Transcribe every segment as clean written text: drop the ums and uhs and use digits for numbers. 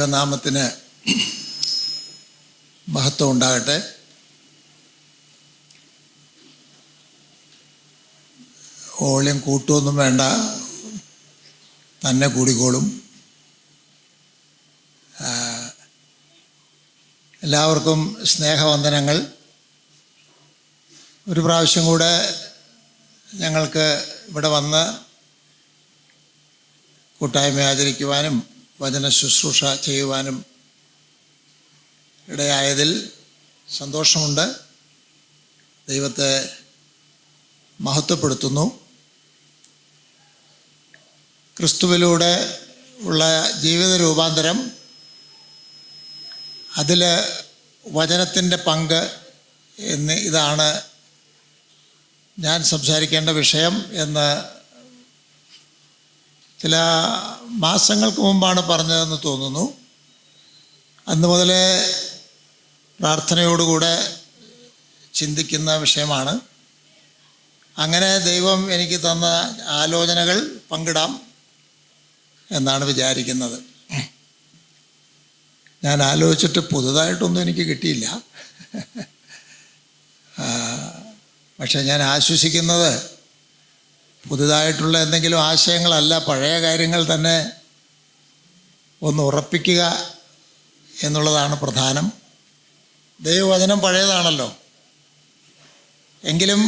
ദൈവത്തിൻ്റെ നാമത്തിന് മഹത്വം ഉണ്ടാകട്ടെ. വോളിയം കൂട്ടുമൊന്നും വേണ്ട, തന്നെ കൂടിക്കോളും. എല്ലാവർക്കും സ്നേഹവന്ദനങ്ങൾ. ഒരു പ്രാവശ്യം കൂടെ ഞങ്ങൾക്ക് ഇവിടെ വന്ന് കൂട്ടായ്മ ആചരിക്കുവാനും വചന ശുശ്രൂഷ ചെയ്യുവാനും ഇടയായതിൽ സന്തോഷമുണ്ട്. ദൈവത്തെ മഹത്വപ്പെടുത്തുന്നു. ക്രിസ്തുവിലൂടെ ഉള്ള ജീവിത രൂപാന്തരം, അതിൽ വചനത്തിൻ്റെ പങ്ക് ഇതാണ് ഞാൻ സംസാരിക്കേണ്ട വിഷയം എന്ന് ചില മാസങ്ങൾക്ക് മുമ്പാണ് പറഞ്ഞതെന്ന് തോന്നുന്നു. അന്ന് മുതലേ പ്രാർത്ഥനയോടുകൂടെ ചിന്തിക്കുന്ന വിഷയമാണ്. അങ്ങനെ ദൈവം എനിക്ക് തന്ന ആലോചനകൾ പങ്കിടാം എന്നാണ് വിചാരിക്കുന്നത്. ഞാൻ ആലോചിച്ചിട്ട് പുതുതായിട്ടൊന്നും എനിക്ക് കിട്ടിയില്ല. പക്ഷെ ഞാൻ ആശ്വസിക്കുന്നത് പുതുതായിട്ടുള്ള എന്തെങ്കിലും ആശയങ്ങളല്ല, പഴയ കാര്യങ്ങൾ തന്നെ ഒന്ന് ഉറപ്പിക്കുക എന്നുള്ളതാണ് പ്രധാനം. ദൈവവചനം പഴയതാണല്ലോ, എങ്കിലും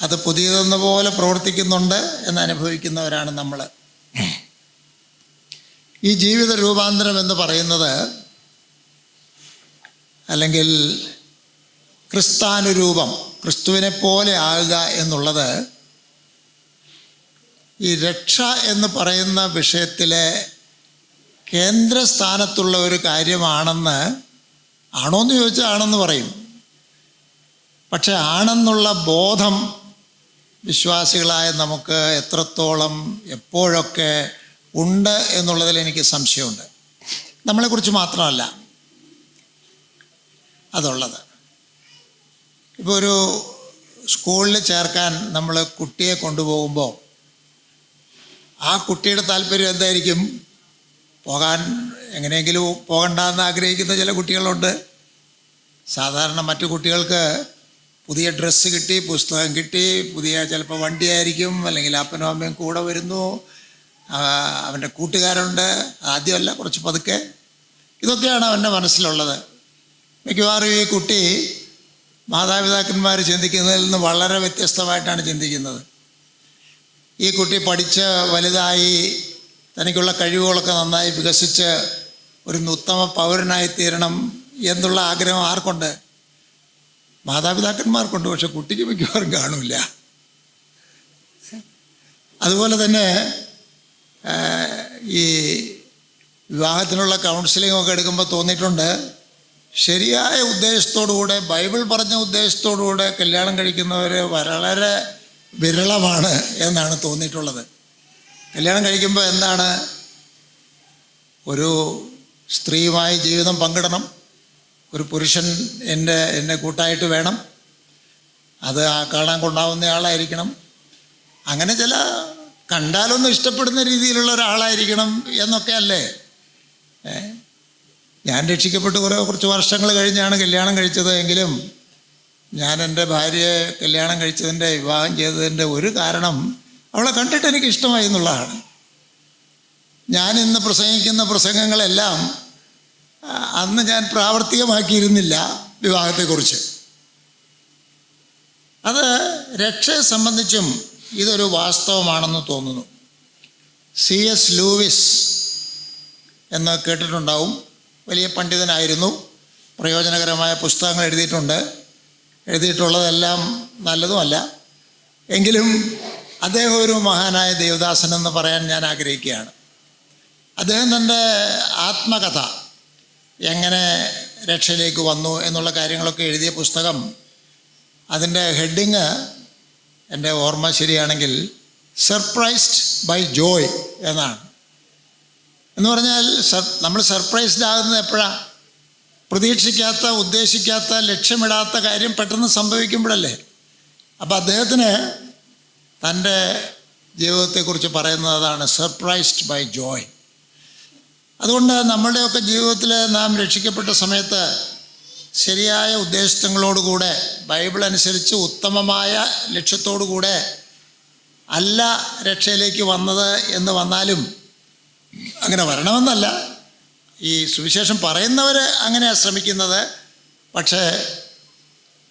അത് പുതിയതെന്ന പോലെ പ്രവർത്തിക്കുന്നുണ്ട് എന്ന് അനുഭവിക്കുന്നവരാണ് നമ്മൾ. ഈ ജീവിത രൂപാന്തരം എന്ന് പറയുന്നത്, അല്ലെങ്കിൽ ക്രിസ്താനുരൂപം, ക്രിസ്തുവിനെ പോലെ ആകുക എന്നുള്ളത് ഈ രക്ഷ എന്ന് പറയുന്ന വിഷയത്തിലെ കേന്ദ്രസ്ഥാനത്തുള്ള ഒരു കാര്യമാണെന്ന്, ആണോയെന്ന് ചോദിച്ചാൽ ആണെന്ന് പറയും. പക്ഷെ ആണെന്നുള്ള ബോധം വിശ്വാസികളായ നമുക്ക് എത്രത്തോളം എപ്പോഴൊക്കെ ഉണ്ട് എന്നുള്ളതിൽ എനിക്ക് സംശയമുണ്ട്. നമ്മളെക്കുറിച്ച് മാത്രമല്ല അതുള്ളത്. ഇപ്പോൾ ഒരു സ്കൂളിൽ ചേർക്കാൻ നമ്മൾ കുട്ടിയെ കൊണ്ടുപോകുമ്പോൾ ആ കുട്ടിയുടെ താല്പര്യം എന്തായിരിക്കും? പോകാൻ, എങ്ങനെയെങ്കിലും പോകണ്ടെന്ന് ആഗ്രഹിക്കുന്ന ചില കുട്ടികളുണ്ട്. സാധാരണ മറ്റു കുട്ടികൾക്ക് പുതിയ ഡ്രസ്സ് കിട്ടി, പുസ്തകം കിട്ടി, പുതിയ ചിലപ്പോൾ വണ്ടിയായിരിക്കും, അല്ലെങ്കിൽ അപ്പനും അമ്മയും കൂടെ വരുന്നു, അവൻ്റെ കൂട്ടുകാരുണ്ട്, ആദ്യമല്ല കുറച്ച് പതുക്കെ. ഇതൊക്കെയാണ് അവൻ്റെ മനസ്സിലുള്ളത്. മിക്കവാറും ഈ കുട്ടി മാതാപിതാക്കന്മാർ ചിന്തിക്കുന്നതിൽ നിന്ന് വളരെ വ്യത്യസ്തമായിട്ടാണ് ചിന്തിക്കുന്നത്. ഈ കുട്ടി പഠിച്ച് വലുതായി തനിക്കുള്ള കഴിവുകളൊക്കെ നന്നായി വികസിച്ച് ഒരു ഉത്തമ പൗരനായി തീരണം എന്നുള്ള ആഗ്രഹം ആർക്കുണ്ട്? മാതാപിതാക്കന്മാർക്കുണ്ട്. പക്ഷെ കുട്ടിക്ക് മിക്കവാറും കാണില്ല. അതുപോലെ തന്നെ ഈ വിവാഹത്തിനുള്ള കൗൺസിലിംഗ് ഒക്കെ എടുക്കുമ്പോൾ തോന്നിയിട്ടുണ്ട്, ശരിയായ ഉദ്ദേശത്തോടുകൂടെ, ബൈബിൾ പറഞ്ഞ ഉദ്ദേശത്തോടുകൂടെ കല്യാണം കഴിക്കുന്നവർ വളരെ വിരളമാണ് എന്നാണ് തോന്നിയിട്ടുള്ളത്. കല്യാണം കഴിക്കുമ്പോൾ എന്താണ്? ഒരു സ്ത്രീയുമായി ജീവിതം പങ്കിടണം, ഒരു പുരുഷൻ എന്നെ കൂട്ടായിട്ട് വേണം, അത് കാണാൻ കൊണ്ടാവുന്ന ആളായിരിക്കണം, അങ്ങനെ ചില കണ്ടാലൊന്നും ഇഷ്ടപ്പെടുന്ന രീതിയിലുള്ള ഒരാളായിരിക്കണം എന്നൊക്കെ അല്ലേ. ഞാൻ രക്ഷിക്കപ്പെട്ട് കുറച്ച് വർഷങ്ങൾ കഴിഞ്ഞാണ് കല്യാണം കഴിച്ചത്. എങ്കിലും ഞാൻ എൻ്റെ ഭാര്യയെ കല്യാണം കഴിച്ചതിൻ്റെ, വിവാഹം ചെയ്തതിൻ്റെ ഒരു കാരണം അവളെ കണ്ടിട്ട് എനിക്ക് ഇഷ്ടമായി എന്നുള്ളതാണ്. ഞാൻ ഇന്ന് പ്രസംഗിക്കുന്ന പ്രസംഗങ്ങളെല്ലാം അന്ന് ഞാൻ പ്രാവർത്തികമാക്കിയിരുന്നില്ല വിവാഹത്തെക്കുറിച്ച്. അത് രക്ഷയെ സംബന്ധിച്ചും ഇതൊരു വാസ്തവമാണെന്ന് തോന്നുന്നു. C.S. ലൂയിസ് എന്ന് കേട്ടിട്ടുണ്ടാവും. വലിയ പണ്ഡിതനായിരുന്നു, പ്രയോജനകരമായ പുസ്തകങ്ങൾ എഴുതിയിട്ടുള്ളതെല്ലാം നല്ലതുമല്ല. എങ്കിലും അദ്ദേഹം ഒരു മഹാനായ ദേവദാസൻ എന്ന് പറയാൻ ഞാൻ ആഗ്രഹിക്കുകയാണ്. അദ്ദേഹം തൻ്റെ ആത്മകഥ, എങ്ങനെ രക്ഷയിലേക്ക് വന്നു എന്നുള്ള കാര്യങ്ങളൊക്കെ എഴുതിയ പുസ്തകം, അതിൻ്റെ ഹെഡിങ് എൻ്റെ ഓർമ്മ ശരിയാണെങ്കിൽ സർപ്രൈസ്ഡ് ബൈ ജോയ് എന്നാണ്. എന്ന് പറഞ്ഞാൽ നമ്മൾ സർപ്രൈസ്ഡ് ആകുന്നത് എപ്പോഴാണ്? പ്രതീക്ഷിക്കാത്ത, ഉദ്ദേശിക്കാത്ത, ലക്ഷ്യമിടാത്ത കാര്യം പെട്ടെന്ന് സംഭവിക്കുമ്പോഴല്ലേ. അപ്പം അദ്ദേഹത്തിന് തൻ്റെ ജീവിതത്തെക്കുറിച്ച് പറയുന്നത് അതാണ്, സർപ്രൈസ്ഡ് ബൈ ജോയ്. അതുകൊണ്ട് നമ്മളുടെയൊക്കെ ജീവിതത്തിൽ നാം രക്ഷിക്കപ്പെട്ട സമയത്ത് ശരിയായ ഉദ്ദേശങ്ങളോടുകൂടെ ബൈബിൾ അനുസരിച്ച് ഉത്തമമായ ലക്ഷ്യത്തോടുകൂടെ അല്ല രക്ഷയിലേക്ക് വന്നത് എന്ന് വന്നാലും, അങ്ങനെ വരണമെന്നല്ല, ഈ സുവിശേഷം പറയുന്നവർ അങ്ങനെയാണ് ശ്രമിക്കുന്നത്. പക്ഷേ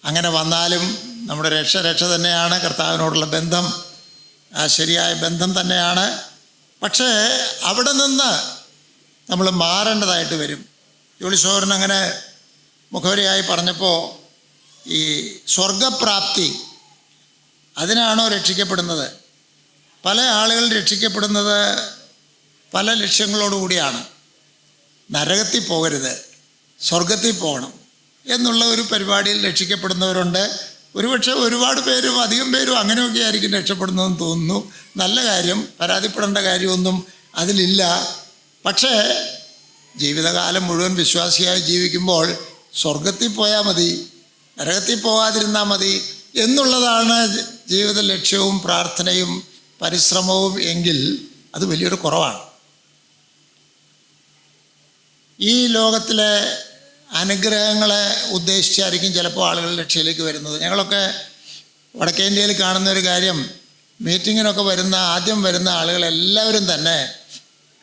അങ്ങനെ വന്നാലും നമ്മുടെ രക്ഷ തന്നെയാണ്. കർത്താവിനോടുള്ള ബന്ധം ശരിയായ ബന്ധം തന്നെയാണ്. പക്ഷേ അവിടെ നിന്ന് നമ്മൾ മാറേണ്ടതായിട്ട് വരും. ജോളിസോരൻ അങ്ങനെ മുഖവരിയായി പറഞ്ഞപ്പോൾ ഈ സ്വർഗപ്രാപ്തി അതിനാണോ രക്ഷിക്കപ്പെടുന്നത്? പല ആളുകൾ രക്ഷിക്കപ്പെടുന്നത് പല ലക്ഷ്യങ്ങളോടുകൂടിയാണ്. നരകത്തിൽ പോകരുത്, സ്വർഗത്തിൽ പോകണം എന്നുള്ള ഒരു പരിപാടിയിൽ രക്ഷിക്കപ്പെടുന്നവരുണ്ട്. ഒരുപക്ഷെ ഒരുപാട് പേരും അധികം പേരും അങ്ങനെയൊക്കെ ആയിരിക്കും രക്ഷപ്പെടുന്നതെന്ന് തോന്നുന്നു. നല്ല കാര്യം, പരാതിപ്പെടേണ്ട കാര്യമൊന്നും അതിലില്ല. പക്ഷേ ജീവിതകാലം മുഴുവൻ വിശ്വാസിയായി ജീവിക്കുമ്പോൾ സ്വർഗത്തിൽ പോയാൽ മതി, നരകത്തിൽ പോകാതിരുന്നാൽ മതി എന്നുള്ളതാണ് ജീവിത ലക്ഷ്യവും പ്രാർത്ഥനയും പരിശ്രമവും എങ്കിൽ അത് വലിയൊരു കുറവാണ്. ഈ ലോകത്തിലെ അനുഗ്രഹങ്ങളെ ഉദ്ദേശിച്ചായിരിക്കും ചിലപ്പോൾ ആളുകൾ രക്ഷയിലേക്ക് വരുന്നത്. ഞങ്ങളൊക്കെ വടക്കേ ഇന്ത്യയിൽ കാണുന്ന ഒരു കാര്യം, മീറ്റിങ്ങിനൊക്കെ ആദ്യം വരുന്ന ആളുകളെല്ലാവരും തന്നെ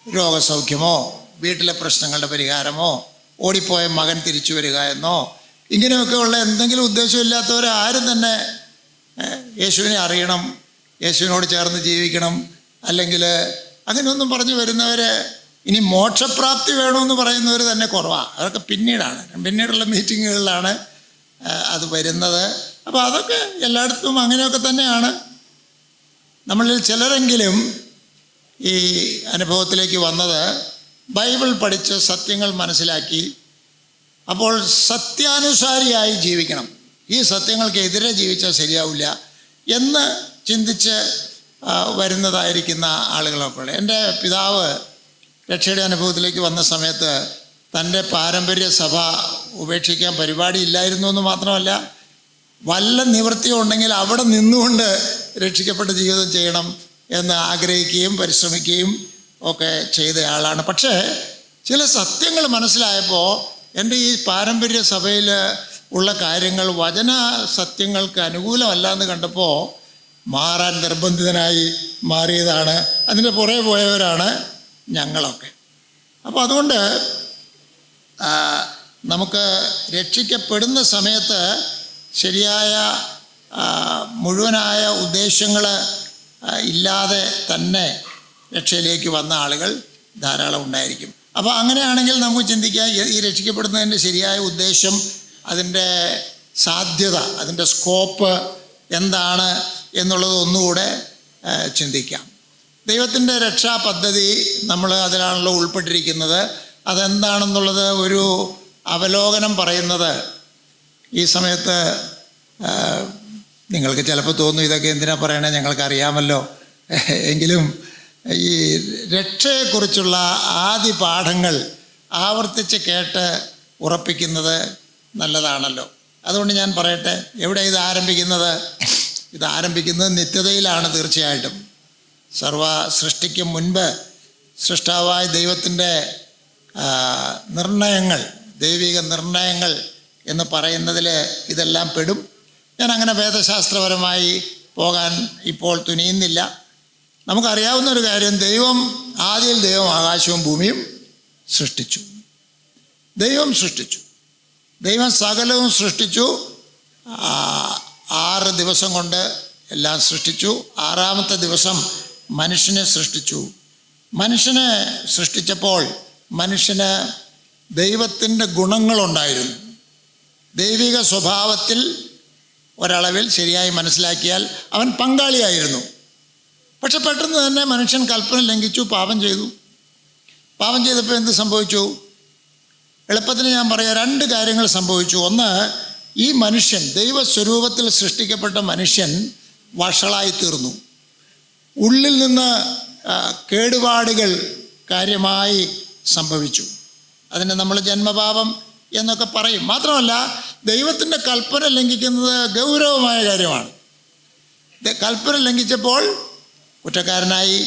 രോഗസൗഖ്യമോ വീട്ടിലെ പ്രശ്നങ്ങളുടെ പരിഹാരമോ ഓടിപ്പോയ മകൻ തിരിച്ചു വരിക എന്നോ ഇങ്ങനെയൊക്കെയുള്ള എന്തെങ്കിലും ഉദ്ദേശമില്ലാത്തവർ ആരും തന്നെ യേശുവിനെ അറിയണം, യേശുവിനോട് ചേർന്ന് ജീവിക്കണം, അല്ലെങ്കിൽ അങ്ങനെയൊന്നും പറഞ്ഞു വരുന്നവർ, ഇനി മോക്ഷപ്രാപ്തി വേണമെന്ന് പറയുന്നവർ തന്നെ കുറവാണ്. അതൊക്കെ പിന്നീടുള്ള മീറ്റിങ്ങുകളിലാണ് അത് വരുന്നത്. അപ്പോൾ അതൊക്കെ എല്ലായിടത്തും അങ്ങനെയൊക്കെ തന്നെയാണ്. നമ്മളിൽ ചിലരെങ്കിലും ഈ അനുഭവത്തിലേക്ക് വന്നത് ബൈബിൾ പഠിച്ച് സത്യങ്ങൾ മനസ്സിലാക്കി, അപ്പോൾ സത്യാനുസാരിയായി ജീവിക്കണം, ഈ സത്യങ്ങൾക്കെതിരെ ജീവിച്ചാൽ ശരിയാവില്ല എന്ന് ചിന്തിച്ച് വരുന്നതായിരിക്കുന്ന ആളുകളൊക്കെ ഉള്ളത്. എൻ്റെ പിതാവ് രക്ഷയുടെ അനുഭവത്തിലേക്ക് വന്ന സമയത്ത് തൻ്റെ പാരമ്പര്യ സഭ ഉപേക്ഷിക്കാൻ പരിപാടിയില്ലായിരുന്നു എന്ന് മാത്രമല്ല, വല്ല നിവൃത്തിയും ഉണ്ടെങ്കിൽ അവിടെ നിന്നുകൊണ്ട് രക്ഷിക്കപ്പെട്ട ജീവിതം ചെയ്യണം എന്ന് ആഗ്രഹിക്കുകയും പരിശ്രമിക്കുകയും ഒക്കെ ചെയ്ത ആളാണ്. പക്ഷേ ചില സത്യങ്ങൾ മനസ്സിലായപ്പോൾ എൻ്റെ ഈ പാരമ്പര്യ സഭയിൽ ഉള്ള കാര്യങ്ങൾ വചന സത്യങ്ങൾക്ക് അനുകൂലമല്ല എന്ന് കണ്ടപ്പോൾ മാറാൻ നിർബന്ധിതനായി മാറിയതാണ്. അതിൻ്റെ പുറകെ പോയവരാണ് ഞങ്ങളൊക്കെ. അപ്പോൾ അതുകൊണ്ട് നമുക്ക് രക്ഷിക്കപ്പെടുന്ന സമയത്ത് ശരിയായ മുഴുവനായ ഉദ്ദേശങ്ങൾ ഇല്ലാതെ തന്നെ രക്ഷയിലേക്ക് വന്ന ആളുകൾ ധാരാളം ഉണ്ടായിരിക്കും. അപ്പോൾ അങ്ങനെയാണെങ്കിൽ നമുക്ക് ചിന്തിക്കാം, ഈ രക്ഷിക്കപ്പെടുന്നതിൻ്റെ ശരിയായ ഉദ്ദേശം, അതിൻ്റെ സാധ്യത, അതിൻ്റെ സ്കോപ്പ് എന്താണ് എന്നുള്ളത് ഒന്നുകൂടെ ചിന്തിക്കാം. ദൈവത്തിൻ്റെ രക്ഷാ പദ്ധതി നമ്മൾ അതിലാണല്ലോ ഉൾപ്പെട്ടിരിക്കുന്നത്. അതെന്താണെന്നുള്ളത് ഒരു അവലോകനം പറയുന്നത് ഈ സമയത്ത് നിങ്ങൾക്ക് ചിലപ്പോൾ തോന്നും ഇതൊക്കെ എന്തിനാ പറയണേ, ഞങ്ങൾക്കറിയാമല്ലോ. എങ്കിലും ഈ രക്ഷയെക്കുറിച്ചുള്ള ആദ്യ പാഠങ്ങൾ ആവർത്തിച്ച് കേട്ട് ഉറപ്പിക്കുന്നത് നല്ലതാണല്ലോ. അതുകൊണ്ട് ഞാൻ പറയട്ടെ, എവിടെ ഇത് ആരംഭിക്കുന്നത്? ഇത് ആരംഭിക്കുന്നത് നിത്യതയിലാണ്. തീർച്ചയായിട്ടും സർവ സൃഷ്ടിക്ക് മുൻപ് സൃഷ്ടാവായ ദൈവത്തിൻ്റെ നിർണയങ്ങൾ, ദൈവിക നിർണയങ്ങൾ എന്ന് പറയുന്നതിൽ ഇതെല്ലാം പെടും. ഞാൻ അങ്ങനെ വേദശാസ്ത്രപരമായി പോകാൻ ഇപ്പോൾ തുനിയുന്നില്ല. നമുക്കറിയാവുന്ന ഒരു കാര്യം, ദൈവം ആകാശവും ഭൂമിയും സൃഷ്ടിച്ചു. ദൈവം സകലവും സൃഷ്ടിച്ചു. 6 ദിവസം കൊണ്ട് എല്ലാം സൃഷ്ടിച്ചു. 6-ാമത്തെ ദിവസം മനുഷ്യനെ സൃഷ്ടിച്ചു. മനുഷ്യനെ സൃഷ്ടിച്ചപ്പോൾ മനുഷ്യന് ദൈവത്തിൻ്റെ ഗുണങ്ങളുണ്ടായിരുന്നു. ദൈവിക സ്വഭാവത്തിൽ ഒരളവിൽ ശരിയായി മനസ്സിലാക്കിയാൽ അവൻ പങ്കാളിയായിരുന്നു. പക്ഷെ പെട്ടെന്ന് തന്നെ മനുഷ്യൻ കൽപ്പന ലംഘിച്ചു, പാപം ചെയ്തു. പാപം ചെയ്തപ്പോൾ എന്ത് സംഭവിച്ചു? എളുപ്പത്തിന് ഞാൻ പറയാം, 2 കാര്യങ്ങൾ സംഭവിച്ചു. ഒന്ന്, ഈ മനുഷ്യൻ, ദൈവസ്വരൂപത്തിൽ സൃഷ്ടിക്കപ്പെട്ട മനുഷ്യൻ വഷളായി തീർന്നു. ഉള്ളിൽ നിന്ന് കേടുപാടുകൾ കാര്യമായി സംഭവിച്ചു. അതിനെ നമ്മൾ ജന്മപാപം എന്നൊക്കെ പറയും. മാത്രമല്ല, ദൈവത്തിൻ്റെ കൽപ്പന ലംഘിക്കുന്നത് ഗൗരവമായ കാര്യമാണ്. കൽപ്പന ലംഘിച്ചപ്പോൾ കുറ്റക്കാരനായി,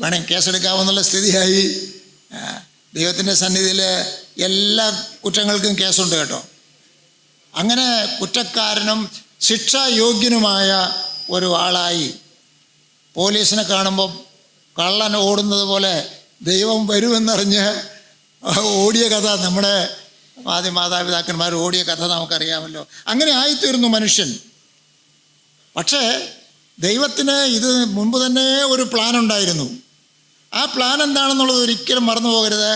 വേണമെങ്കിൽ കേസെടുക്കാവുന്നുള്ള സ്ഥിതിയായി. ദൈവത്തിൻ്റെ സന്നിധിയിൽ എല്ലാ കുറ്റങ്ങൾക്കും കേസുണ്ട് കേട്ടോ. അങ്ങനെ കുറ്റക്കാരനും ശിക്ഷായോഗ്യനുമായ ഒരു ആളായി പോലീസിനെ കാണുമ്പോൾ കള്ളൻ ഓടുന്നത് പോലെ ദൈവം വരുമെന്നറിഞ്ഞ് ഓടിയ കഥ നമ്മുടെ ആദ്യ മാതാപിതാക്കന്മാർ ഓടിയ കഥ നമുക്കറിയാമല്ലോ. അങ്ങനെ ആയിത്തീർന്നു മനുഷ്യൻ. പക്ഷേ ദൈവത്തിന് ഇത് മുൻപ് തന്നെ ഒരു പ്ലാൻ ഉണ്ടായിരുന്നു. ആ പ്ലാൻ എന്താണെന്നുള്ളത് ഒരിക്കലും മറന്നു പോകരുത്.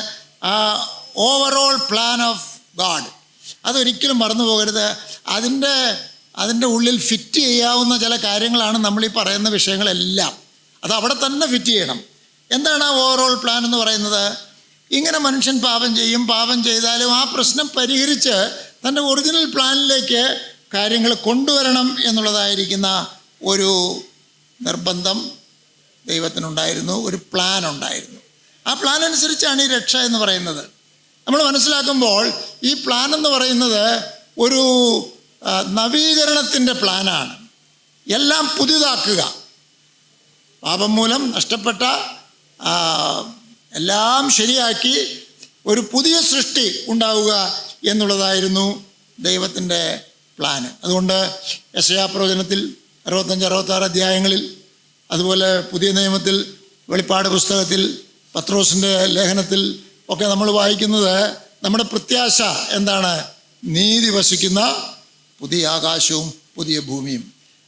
ആ ഓവറോൾ പ്ലാൻ ഓഫ് ഗാഡ് അതൊരിക്കലും മറന്നു പോകരുത്. അതിൻ്റെ ഉള്ളിൽ ഫിറ്റ് ചെയ്യാവുന്ന ചില കാര്യങ്ങളാണ് നമ്മളീ പറയുന്ന വിഷയങ്ങളെല്ലാം. അത് അവിടെ തന്നെ ഫിറ്റ് ചെയ്യണം. എന്താണ് ആ ഓവറോൾ പ്ലാൻ എന്ന് പറയുന്നത്? ഇങ്ങനെ മനുഷ്യൻ പാപം ചെയ്യും, പാപം ചെയ്താലും ആ പ്രശ്നം പരിഹരിച്ച് തൻ്റെ ഒറിജിനൽ പ്ലാനിലേക്ക് കാര്യങ്ങൾ കൊണ്ടുവരണം എന്നുള്ളതായിരിക്കുന്ന ഒരു നിർബന്ധം ദൈവത്തിനുണ്ടായിരുന്നു, ഒരു പ്ലാൻ ഉണ്ടായിരുന്നു. ആ പ്ലാൻ അനുസരിച്ചാണ് ഈ രക്ഷ എന്ന് പറയുന്നത്. നമ്മൾ മനസ്സിലാക്കുമ്പോൾ ഈ പ്ലാൻ എന്ന് പറയുന്നത് ഒരു നവീകരണത്തിൻ്റെ പ്ലാനാണ്. എല്ലാം പുതിയതാക്കുക, പാപം മൂലം നഷ്ടപ്പെട്ട എല്ലാം ശരിയാക്കി ഒരു പുതിയ സൃഷ്ടി ഉണ്ടാവുക എന്നുള്ളതായിരുന്നു ദൈവത്തിൻ്റെ പ്ലാന്. അതുകൊണ്ട് യെശയ്യാപ്രവചനത്തിൽ 65-66 അധ്യായങ്ങളിൽ, അതുപോലെ പുതിയ നിയമത്തിൽ വെളിപ്പാട് പുസ്തകത്തിൽ, പത്രോസിൻ്റെ ലേഖനത്തിൽ ഒക്കെ നമ്മൾ വായിക്കുന്നത് നമ്മുടെ പ്രത്യാശ എന്താണ്? നീതി വസിക്കുന്ന പുതിയ ആകാശവും പുതിയ ഭൂമിയും.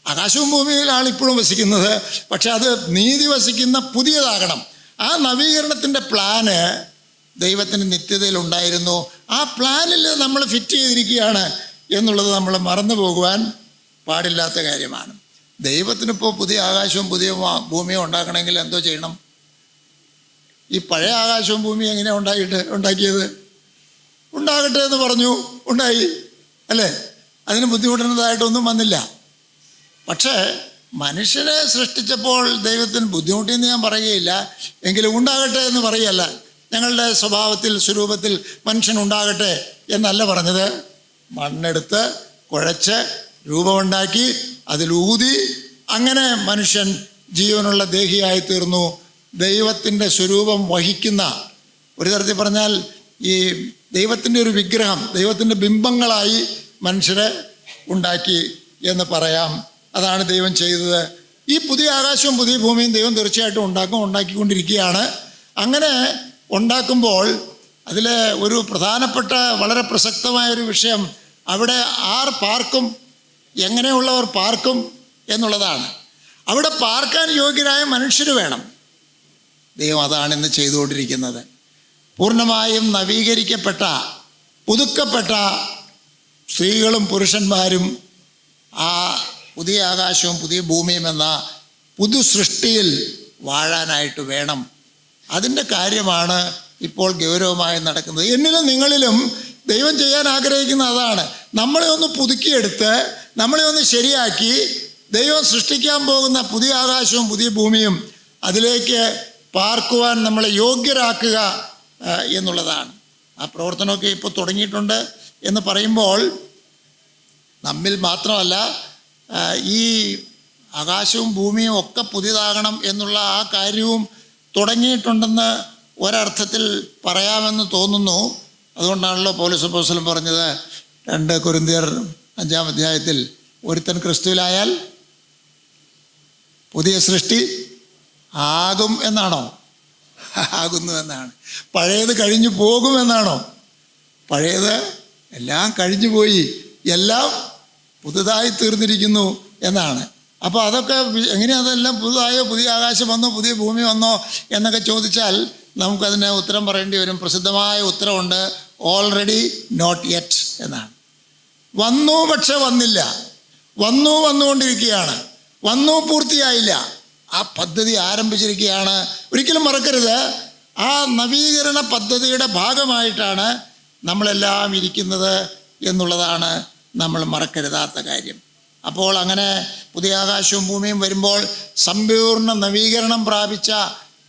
ആകാശവും ഭൂമിയിലാണ് ഇപ്പോഴും വസിക്കുന്നത്, പക്ഷെ അത് നീതി വസിക്കുന്ന പുതിയതാകണം. ആ നവീകരണത്തിൻ്റെ പ്ലാന് ദൈവത്തിന് നിത്യതയിലുണ്ടായിരുന്നു. ആ പ്ലാനിൽ നമ്മൾ ഫിറ്റ് ചെയ്തിരിക്കുകയാണ് എന്നുള്ളത് നമ്മൾ മറന്നു പോകുവാൻ പാടില്ലാത്ത കാര്യമാണ്. ദൈവത്തിനിപ്പോൾ പുതിയ ആകാശവും പുതിയ ഭൂമിയും ഉണ്ടാക്കണമെങ്കിൽ എന്തോ ചെയ്യണം? ഈ പഴയ ആകാശവും ഭൂമിയും എങ്ങനെയാണ് ഉണ്ടാക്കിയത്? ഉണ്ടാകട്ടെ എന്ന് പറഞ്ഞു, ഉണ്ടായി അല്ലേ? അതിന് ബുദ്ധിമുട്ടുന്നതായിട്ടൊന്നും വന്നില്ല. പക്ഷേ മനുഷ്യനെ സൃഷ്ടിച്ചപ്പോൾ ദൈവത്തിന് ബുദ്ധിമുട്ടിയെന്ന് ഞാൻ പറയുകയില്ല, എങ്കിലും ഉണ്ടാകട്ടെ എന്ന് പറയുകയല്ല. ഞങ്ങളുടെ സ്വഭാവത്തിൽ സ്വരൂപത്തിൽ മനുഷ്യൻ ഉണ്ടാകട്ടെ എന്നല്ല പറഞ്ഞത്. മണ്ണെടുത്ത് കുഴച്ച് രൂപമുണ്ടാക്കി അതിലൂതി അങ്ങനെ മനുഷ്യൻ ജീവനുള്ള ദേഹിയായി തീർന്നു. ദൈവത്തിൻ്റെ സ്വരൂപം വഹിക്കുന്ന, ഒരു തരത്തിൽ പറഞ്ഞാൽ ഈ ദൈവത്തിൻ്റെ ഒരു വിഗ്രഹം, ദൈവത്തിൻ്റെ ബിംബങ്ങളായി മനുഷ്യരെ ഉണ്ടാക്കി എന്ന് പറയാം. അതാണ് ദൈവം ചെയ്തത്. ഈ പുതിയ ആകാശവും പുതിയ ഭൂമിയും ദൈവം തീർച്ചയായിട്ടും ഉണ്ടാക്കിക്കൊണ്ടിരിക്കുകയാണ്. അങ്ങനെ ഉണ്ടാക്കുമ്പോൾ അതിലെ ഒരു പ്രധാനപ്പെട്ട വളരെ പ്രസക്തമായൊരു വിഷയം, അവിടെ ആർ പാർക്കും, എങ്ങനെയുള്ളവർ പാർക്കും എന്നുള്ളതാണ്. അവിടെ പാർക്കാൻ യോഗ്യരായ മനുഷ്യർ വേണം. ദൈവം അതാണ് ഇന്ന് ചെയ്തുകൊണ്ടിരിക്കുന്നത്. പൂർണ്ണമായും നവീകരിക്കപ്പെട്ട, പുതുക്കപ്പെട്ട സ്ത്രീകളും പുരുഷന്മാരും ആ പുതിയ ആകാശവും പുതിയ ഭൂമിയും എന്ന പുതു സൃഷ്ടിയിൽ വാഴാനായിട്ട് വേണം. അതിൻ്റെ കാര്യമാണ് ഇപ്പോൾ ഗൗരവമായി നടക്കുന്നത്. എന്നിലും നിങ്ങളിലും ദൈവം ചെയ്യാൻ ആഗ്രഹിക്കുന്ന അതാണ്. നമ്മളെ ഒന്ന് പുതുക്കിയെടുത്ത്, നമ്മളെ ഒന്ന് ശരിയാക്കി, ദൈവം സൃഷ്ടിക്കാൻ പോകുന്ന പുതിയ ആകാശവും പുതിയ ഭൂമിയും അതിലേക്ക് പാർക്കുവാൻ നമ്മളെ യോഗ്യരാക്കുക എന്നുള്ളതാണ്. ആ പ്രവർത്തനമൊക്കെ ഇപ്പോൾ തുടങ്ങിയിട്ടുണ്ട് എന്ന് പറയുമ്പോൾ നമ്മിൽ മാത്രമല്ല, ഈ ആകാശവും ഭൂമിയും ഒക്കെ പുതിയതാകണം എന്നുള്ള ആ കാര്യവും തുടങ്ങിയിട്ടുണ്ടെന്ന് ഒരർത്ഥത്തിൽ പറയാമെന്ന് തോന്നുന്നു. അതുകൊണ്ടാണല്ലോ പൗലോസ് അപ്പോസ്തലൻ പറഞ്ഞത് 2 കൊരിന്ത്യർ 5-ാം അധ്യായത്തിൽ, ഒരുത്തൻ ക്രിസ്തുവിലായാൽ പുതിയ സൃഷ്ടി ആകും എന്നാണോ? ആകുന്നു എന്നാണ്. പഴയത് കഴിഞ്ഞു പോകുമെന്നാണോ? പഴയത് എല്ലാം കഴിഞ്ഞു പോയി, എല്ലാം പുതുതായി തീർന്നിരിക്കുന്നു എന്നാണ്. അപ്പോൾ അതൊക്കെ എങ്ങനെയാണ്? അതെല്ലാം പുതുതായോ, പുതിയ ആകാശം വന്നോ, പുതിയ ഭൂമി വന്നോ എന്നൊക്കെ ചോദിച്ചാൽ നമുക്കതിന് ഉത്തരം പറയേണ്ടി വരും. പ്രസിദ്ധമായ ഉത്തരവുണ്ട്, ഓൾറെഡി നോട്ട് യെറ്റ് എന്നാണ്. വന്നു പക്ഷെ വന്നില്ല, വന്നുകൊണ്ടിരിക്കുകയാണ്, പൂർത്തിയായില്ല. ആ പദ്ധതി ആരംഭിച്ചിരിക്കുകയാണ്. ഒരിക്കലും മറക്കരുത്, ആ നവീകരണ പദ്ധതിയുടെ ഭാഗമായിട്ടാണ് നമ്മളെല്ലാം ഇരിക്കുന്നത് എന്നുള്ളതാണ് നമ്മൾ മറക്കരുതാത്ത കാര്യം. അപ്പോൾ അങ്ങനെ പുതിയ ആകാശവും ഭൂമിയും വരുമ്പോൾ സമ്പൂർണ്ണ നവീകരണം പ്രാപിച്ച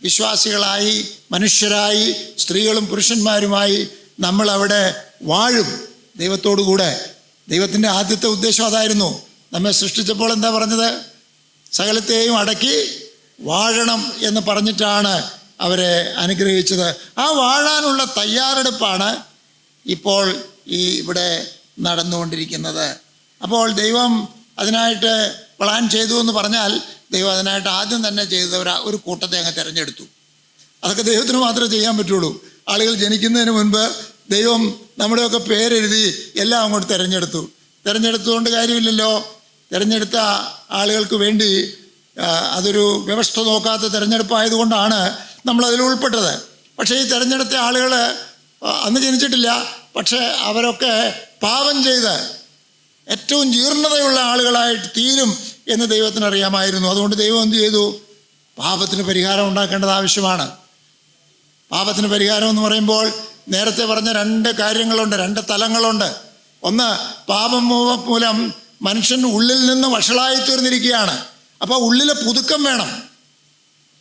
വിശ്വാസികളായി, മനുഷ്യരായി, സ്ത്രീകളും പുരുഷന്മാരുമായി നമ്മൾ അവിടെ വാഴും ദൈവത്തോടു കൂടെ. ദൈവത്തിൻ്റെ ആദ്യത്തെ ഉദ്ദേശം അതായിരുന്നു. നമ്മെ സൃഷ്ടിച്ചപ്പോൾ എന്താ പറഞ്ഞത്? സകലത്തെയും അടക്കി വാഴണം എന്ന് പറഞ്ഞിട്ടാണ് അവരെ അനുഗ്രഹിച്ചത്. ആ വാഴാനുള്ള തയ്യാറെടുപ്പാണ് ഇപ്പോൾ ഇവിടെ നടന്നുകൊണ്ടിരിക്കുന്നത്. അപ്പോൾ ദൈവം അതിനായിട്ട് പ്ലാൻ ചെയ്തു എന്ന് പറഞ്ഞാൽ ദൈവം അതിനായിട്ട് ആദ്യം തന്നെ ചെയ്ത ഒരു കൂട്ടത്തെ അങ്ങ് തിരഞ്ഞെടുത്തു. അതൊക്കെ ദൈവത്തിന് മാത്രമേ ചെയ്യാൻ പറ്റുള്ളൂ. ആളുകൾ ജനിക്കുന്നതിന് മുൻപ് ദൈവം നമ്മുടെയൊക്കെ പേരെഴുതി എല്ലാം അങ്ങോട്ട് തിരഞ്ഞെടുത്തുകൊണ്ട് കാര്യമില്ലല്ലോ. തിരഞ്ഞെടുത്ത ആളുകൾക്ക് വേണ്ടി അതൊരു വ്യവസ്ഥ നോക്കാത്ത തിരഞ്ഞെടുപ്പായതുകൊണ്ടാണ് നമ്മളതിൽ ഉൾപ്പെട്ടത്. പക്ഷേ ഈ തിരഞ്ഞെടുത്ത ആളുകൾ അന്ന് ജനിച്ചിട്ടില്ല. പക്ഷേ അവരൊക്കെ പാപം ചെയ്ത് ഏറ്റവും ജീർണതയുള്ള ആളുകളായിട്ട് തീരും എന്ന് ദൈവത്തിന് അറിയാമായിരുന്നു. അതുകൊണ്ട് ദൈവം എന്ത് ചെയ്തു? പാപത്തിന് പരിഹാരം ഉണ്ടാക്കേണ്ടത് ആവശ്യമാണ്. പാപത്തിന് പരിഹാരം എന്ന് പറയുമ്പോൾ നേരത്തെ പറഞ്ഞ 2 കാര്യങ്ങളുണ്ട്, 2 തലങ്ങളുണ്ട്. ഒന്ന്, പാപം മൂലം മനുഷ്യൻ ഉള്ളിൽ നിന്ന് വഷളായി തീർന്നിരിക്കുകയാണ്. അപ്പോൾ ഉള്ളിലെ പുതുക്കം വേണം.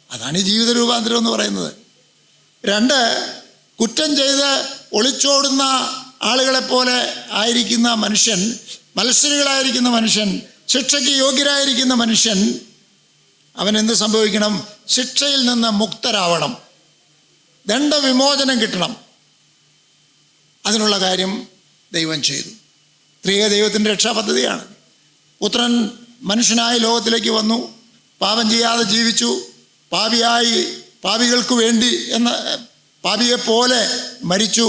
അതാണ് ഈ ജീവിത രൂപാന്തരം എന്ന് പറയുന്നത്. 2, കുറ്റം ചെയ്ത് ഒളിച്ചോടുന്ന ആളുകളെപ്പോലെ ആയിരിക്കുന്ന മനുഷ്യൻ, മത്സരികളായിരിക്കുന്ന മനുഷ്യൻ, ശിക്ഷയ്ക്ക് യോഗ്യരായിരിക്കുന്ന മനുഷ്യൻ, അവൻ എന്ത് സംഭവിക്കണം? ശിക്ഷയിൽ നിന്ന് മുക്തരാവണം, ദണ്ഡവിമോചനം കിട്ടണം. അതിനുള്ള കാര്യം ദൈവം ചെയ്തു. ത്രിയേക ദൈവത്തിൻ്റെ രക്ഷാപദ്ധതിയാണ്. പുത്രൻ മനുഷ്യനായി ലോകത്തിലേക്ക് വന്നു, പാപം ചെയ്യാതെ ജീവിച്ചു, പാപികൾക്ക് വേണ്ടി പാപിയെപ്പോലെ മരിച്ചു.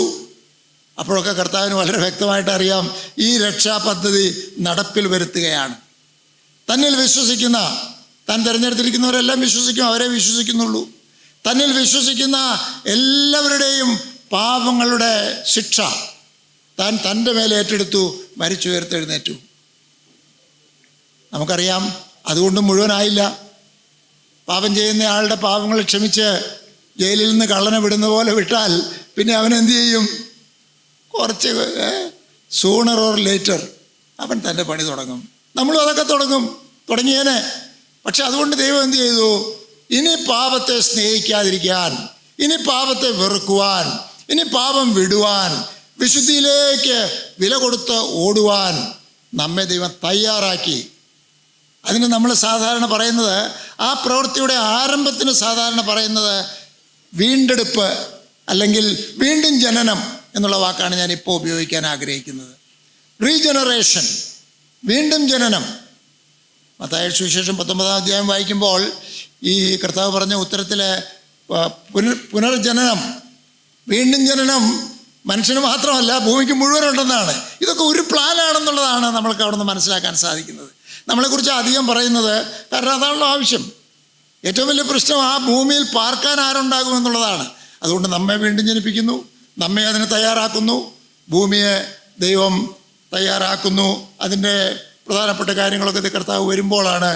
അപ്പോഴൊക്കെ കർത്താവിന് വളരെ വ്യക്തമായിട്ട് അറിയാം, ഈ രക്ഷാപദ്ധതി നടപ്പിൽ വരുത്തുകയാണ്. തന്നിൽ വിശ്വസിക്കുന്ന, താൻ തിരഞ്ഞെടുത്തിരിക്കുന്നവരെല്ലാം വിശ്വസിക്കും, അവരെ വിശ്വസിക്കുന്നുള്ളൂ. തന്നിൽ വിശ്വസിക്കുന്ന എല്ലാവരുടെയും പാപങ്ങളുടെ ശിക്ഷ താൻ തൻ്റെ മേലെ ഏറ്റെടുത്തു, മരിച്ചുയർത്തെഴുന്നേറ്റു. നമുക്കറിയാം, അതുകൊണ്ട് മുഴുവനായില്ല. പാപം ചെയ്യുന്ന ആളുടെ പാപങ്ങൾ ക്ഷമിച്ച് ജയിലിൽ നിന്ന് കള്ളനെ വിടുന്ന പോലെ വിട്ടാൽ പിന്നെ അവൻ എന്തു ചെയ്യും? കുറച്ച് സൂണർ ഓർ ലേറ്റർ അവൻ തൻ്റെ പണി തുടങ്ങും. നമ്മളും അതൊക്കെ തുടങ്ങിയേനെ. പക്ഷെ അതുകൊണ്ട് ദൈവം എന്ത് ചെയ്തു? ഇനി പാപത്തെ സ്നേഹിക്കാതിരിക്കാൻ, ഇനി പാപത്തെ വെറുക്കുവാൻ, ഇനി പാപം വിടുവാൻ, വിശുദ്ധിയിലേക്ക് വില കൊടുത്ത് ഓടുവാൻ നമ്മെ ദൈവം തയ്യാറാക്കി. അതിന് നമ്മൾ സാധാരണ പറയുന്നത്, ആ പ്രവൃത്തിയുടെ ആരംഭത്തിന് സാധാരണ പറയുന്നത് വീണ്ടെടുപ്പ് അല്ലെങ്കിൽ വീണ്ടും ജനനം എന്നുള്ള വാക്കാണ് ഞാൻ ഇപ്പോൾ ഉപയോഗിക്കാൻ ആഗ്രഹിക്കുന്നത്. റീജനറേഷൻ, വീണ്ടും ജനനം. മത്തായി സുവിശേഷം 19-ാം അധ്യായം വായിക്കുമ്പോൾ ഈ കർത്താവ് പറഞ്ഞ ഉത്തരത്തിലെ പുനർജനനം, വീണ്ടും ജനനം മനുഷ്യന് മാത്രമല്ല ഭൂമിക്ക് മുഴുവനുണ്ടെന്നാണ്. ഇതൊക്കെ ഒരു പ്ലാനാണെന്നുള്ളതാണ് നമ്മൾക്ക് അവിടെ നിന്ന് മനസ്സിലാക്കാൻ സാധിക്കുന്നത്. നമ്മളെക്കുറിച്ച് അധികം പറയുന്നത് കാരണം അതാണല്ലോ ആവശ്യം. ഏറ്റവും വലിയ പ്രശ്നം ആ ഭൂമിയിൽ പാർക്കാൻ ആരുണ്ടാകുമെന്നുള്ളതാണ്. അതുകൊണ്ട് നമ്മെ വീണ്ടും ജനിപ്പിക്കുന്നു, നമ്മെ അതിന് തയ്യാറാക്കുന്നു, ഭൂമിയെ ദൈവം തയ്യാറാക്കുന്നു. അതിൻ്റെ പ്രധാനപ്പെട്ട കാര്യങ്ങളൊക്കെ കർത്താവ് വരുമ്പോഴാണ്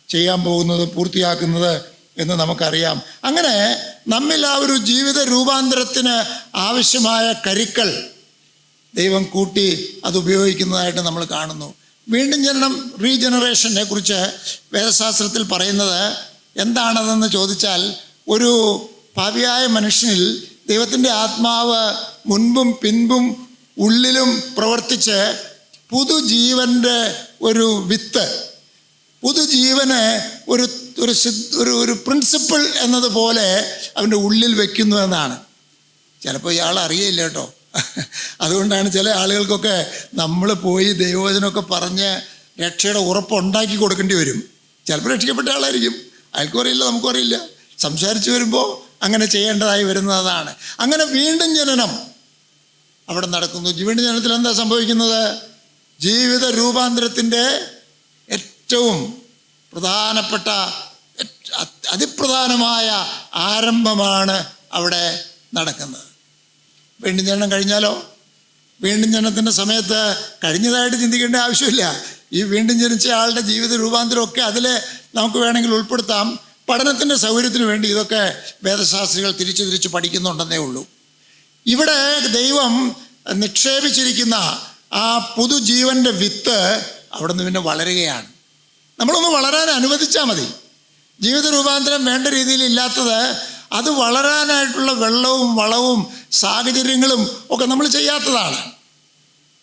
ചെയ്യാൻ പോകുന്നത്, പൂർത്തിയാക്കുന്നത് എന്ന് നമുക്കറിയാം. അങ്ങനെ നമ്മിൽ ആ ഒരു ജീവിത രൂപാന്തരത്തിന് ആവശ്യമായ കരുക്കൾ ദൈവം കൂട്ടി അത് ഉപയോഗിക്കുന്നതായിട്ട് നമ്മൾ കാണുന്നു. വീണ്ടും ജനനം, റീജനറേഷനെ കുറിച്ച് വേദശാസ്ത്രത്തിൽ പറയുന്നത് എന്താണതെന്ന് ചോദിച്ചാൽ, ഒരു പാപിയായ മനുഷ്യനിൽ ദൈവത്തിൻ്റെ ആത്മാവ് മുൻപും പിൻപും ഉള്ളിലും പ്രവർത്തിച്ച് പുതുജീവൻ്റെ ഒരു വിത്ത്, പുതുജീവന് ഒരു പ്രിൻസിപ്പിൾ എന്നതുപോലെ അവൻ്റെ ഉള്ളിൽ വെക്കുന്നു എന്നാണ്. ചിലപ്പോൾ ഇയാൾ അറിയില്ല കേട്ടോ. അതുകൊണ്ടാണ് ചില ആളുകൾക്കൊക്കെ നമ്മൾ പോയി ദൈവവചനമൊക്കെ പറഞ്ഞ് രക്ഷയുടെ ഉറപ്പുണ്ടാക്കി കൊടുക്കേണ്ടി വരും. ചിലപ്പോൾ രക്ഷിക്കപ്പെട്ട ആളായിരിക്കും, അയാൾക്കും അറിയില്ല, നമുക്കും അറിയില്ല. സംസാരിച്ച് വരുമ്പോൾ അങ്ങനെ ചെയ്യേണ്ടതായി വരുന്നതാണ്. അങ്ങനെ വീണ്ടും ജനനം അവിടെ നടക്കുന്നു. വീണ്ടും ജനനത്തിൽ എന്താ സംഭവിക്കുന്നത്? ജീവിത രൂപാന്തരത്തിൻ്റെ ഏറ്റവും പ്രധാനപ്പെട്ട, അതിപ്രധാനമായ ആരംഭമാണ് അവിടെ നടക്കുന്നത്. വീണ്ടും ജനനം കഴിഞ്ഞാലോ? വീണ്ടും ജനനത്തിൻ്റെ സമയത്ത് കഴിഞ്ഞതായിട്ട് ചിന്തിക്കേണ്ട ആവശ്യമില്ല. ഈ വീണ്ടും ജനിച്ച ആളുടെ ജീവിത രൂപാന്തരമൊക്കെ അതിൽ നമുക്ക് വേണമെങ്കിൽ ഉൾപ്പെടുത്താം. പഠനത്തിൻ്റെ സൗകര്യത്തിന് വേണ്ടി ഇതൊക്കെ വേദശാസ്ത്രികൾ തിരിച്ച് പഠിക്കുന്നുണ്ടെന്നേ ഉള്ളൂ. ഇവിടെ ദൈവം നിക്ഷേപിച്ചിരിക്കുന്ന ആ പുതുജീവൻ്റെ വിത്ത് അവിടെ നിന്ന് പിന്നെ വളരുകയാണ്. നമ്മളൊന്ന് വളരാൻ അനുവദിച്ചാൽ മതി. ജീവിത രൂപാന്തരം വേണ്ട രീതിയിൽ ഇല്ലാത്തത് അത് വളരാനായിട്ടുള്ള വെള്ളവും വളവും സാഹചര്യങ്ങളും ഒക്കെ നമ്മൾ ചെയ്യാത്തതാണ്.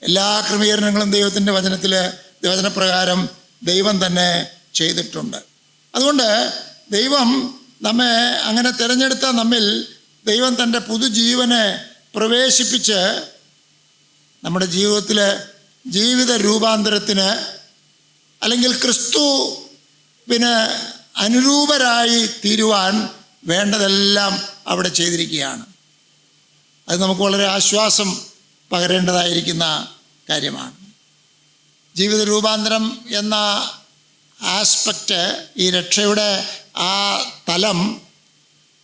എല്ലാ ക്രമീകരണങ്ങളും ദൈവത്തിൻ്റെ വചനപ്രകാരം ദൈവം തന്നെ ചെയ്തിട്ടുണ്ട്. അതുകൊണ്ട് ദൈവം നമ്മെ അങ്ങനെ തിരഞ്ഞെടുത്ത നമ്മിൽ ദൈവം തൻ്റെ പുതുജീവനെ പ്രവേശിപ്പിച്ച് നമ്മുടെ ജീവിതത്തിലെ ജീവിത രൂപാന്തരത്തിന് അല്ലെങ്കിൽ ക്രിസ്തുവിന് അനുരൂപരായി തീരുവാൻ വേണ്ടതെല്ലാം അവിടെ ചെയ്തിരിക്കുകയാണ്. അത് നമുക്ക് വളരെ ആശ്വാസം പകരേണ്ടതായിരിക്കുന്ന കാര്യമാണ്. ജീവിത രൂപാന്തരം എന്ന ആസ്പെക്റ്റ്, ഈ രക്ഷയുടെ ആ തലം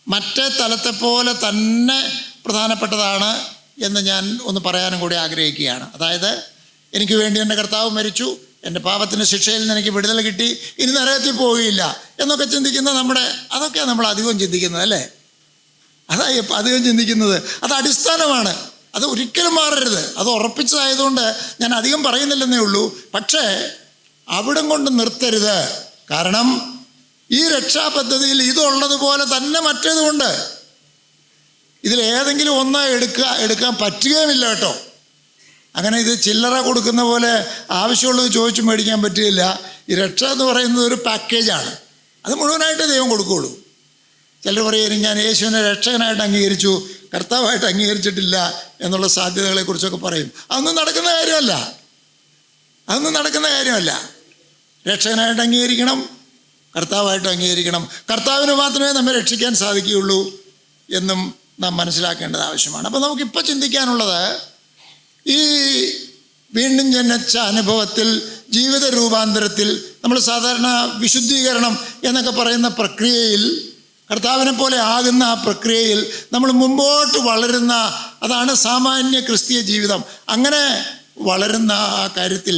മറ്റേ തലത്തെപ്പോലെ തന്നെ പ്രധാനപ്പെട്ടതാണ് എന്ന് ഞാൻ ഒന്ന് പറയാനും കൂടി ആഗ്രഹിക്കുകയാണ്. അതായത്, എനിക്ക് വേണ്ടി എൻ്റെ കർത്താവ് മരിച്ചു, എൻ്റെ പാപത്തിൻ്റെ ശിക്ഷയിൽ നിന്ന് എനിക്ക് വിടുതൽ കിട്ടി, ഇനി നരകത്തിൽ പോവുകയില്ല എന്നൊക്കെ ചിന്തിക്കുന്ന അതൊക്കെയാണ് നമ്മൾ അധികം ചിന്തിക്കുന്നത്, അല്ലേ? അതായി അധികം ചിന്തിക്കുന്നത്. അത് അടിസ്ഥാനമാണ്, അത് ഒരിക്കലും മാറരുത്. അത് ഉറപ്പിച്ചതായതുകൊണ്ട് ഞാൻ അധികം പറയുന്നില്ലെന്നേ ഉള്ളൂ. പക്ഷേ അവിടം കൊണ്ട് നിർത്തരുത്. കാരണം ഈ രക്ഷാപദ്ധതിയിൽ ഇതുള്ളതുപോലെ തന്നെ മറ്റേതുമുണ്ട്. ഇതിലേതെങ്കിലും ഒന്ന് എടുക്കാൻ പറ്റുകയുമില്ല കേട്ടോ. അങ്ങനെ ഇത് ചില്ലറ കൊടുക്കുന്ന പോലെ ആവശ്യമുള്ളത് ചോദിച്ചു മേടിക്കാൻ പറ്റുകയില്ല. ഈ രക്ഷ എന്ന് പറയുന്നത് ഒരു പാക്കേജാണ്. അത് മുഴുവനായിട്ട് ദൈവം കൊടുക്കുകയുള്ളൂ. ചിലർ പറയും, ഞാൻ യേശുവിനെ രക്ഷകനായിട്ട് അംഗീകരിച്ചു, കർത്താവായിട്ട് അംഗീകരിച്ചിട്ടില്ല എന്നുള്ള സാധ്യതകളെക്കുറിച്ചൊക്കെ പറയും. അതൊന്നും നടക്കുന്ന കാര്യമല്ല. രക്ഷകനായിട്ട് അംഗീകരിക്കണം, കർത്താവായിട്ട് അംഗീകരിക്കണം. കർത്താവിന് മാത്രമേ നമ്മെ രക്ഷിക്കാൻ സാധിക്കുകയുള്ളൂ എന്നും നാം മനസ്സിലാക്കേണ്ടത് ആവശ്യമാണ്. അപ്പോൾ നമുക്കിപ്പോൾ ചിന്തിക്കാനുള്ളത്, ഈ വീണ്ടും ജനിച്ച അനുഭവത്തിൽ, ജീവിത രൂപാന്തരത്തിൽ, നമ്മൾ സാധാരണ വിശുദ്ധീകരണം എന്നൊക്കെ പറയുന്ന പ്രക്രിയയിൽ, കർത്താവിനെ പോലെ ആകുന്ന ആ പ്രക്രിയയിൽ നമ്മൾ മുമ്പോട്ട് വളരുന്ന, അതാണ് സാമാന്യ ക്രിസ്തീയ ജീവിതം. അങ്ങനെ വളരുന്ന ആ കാര്യത്തിൽ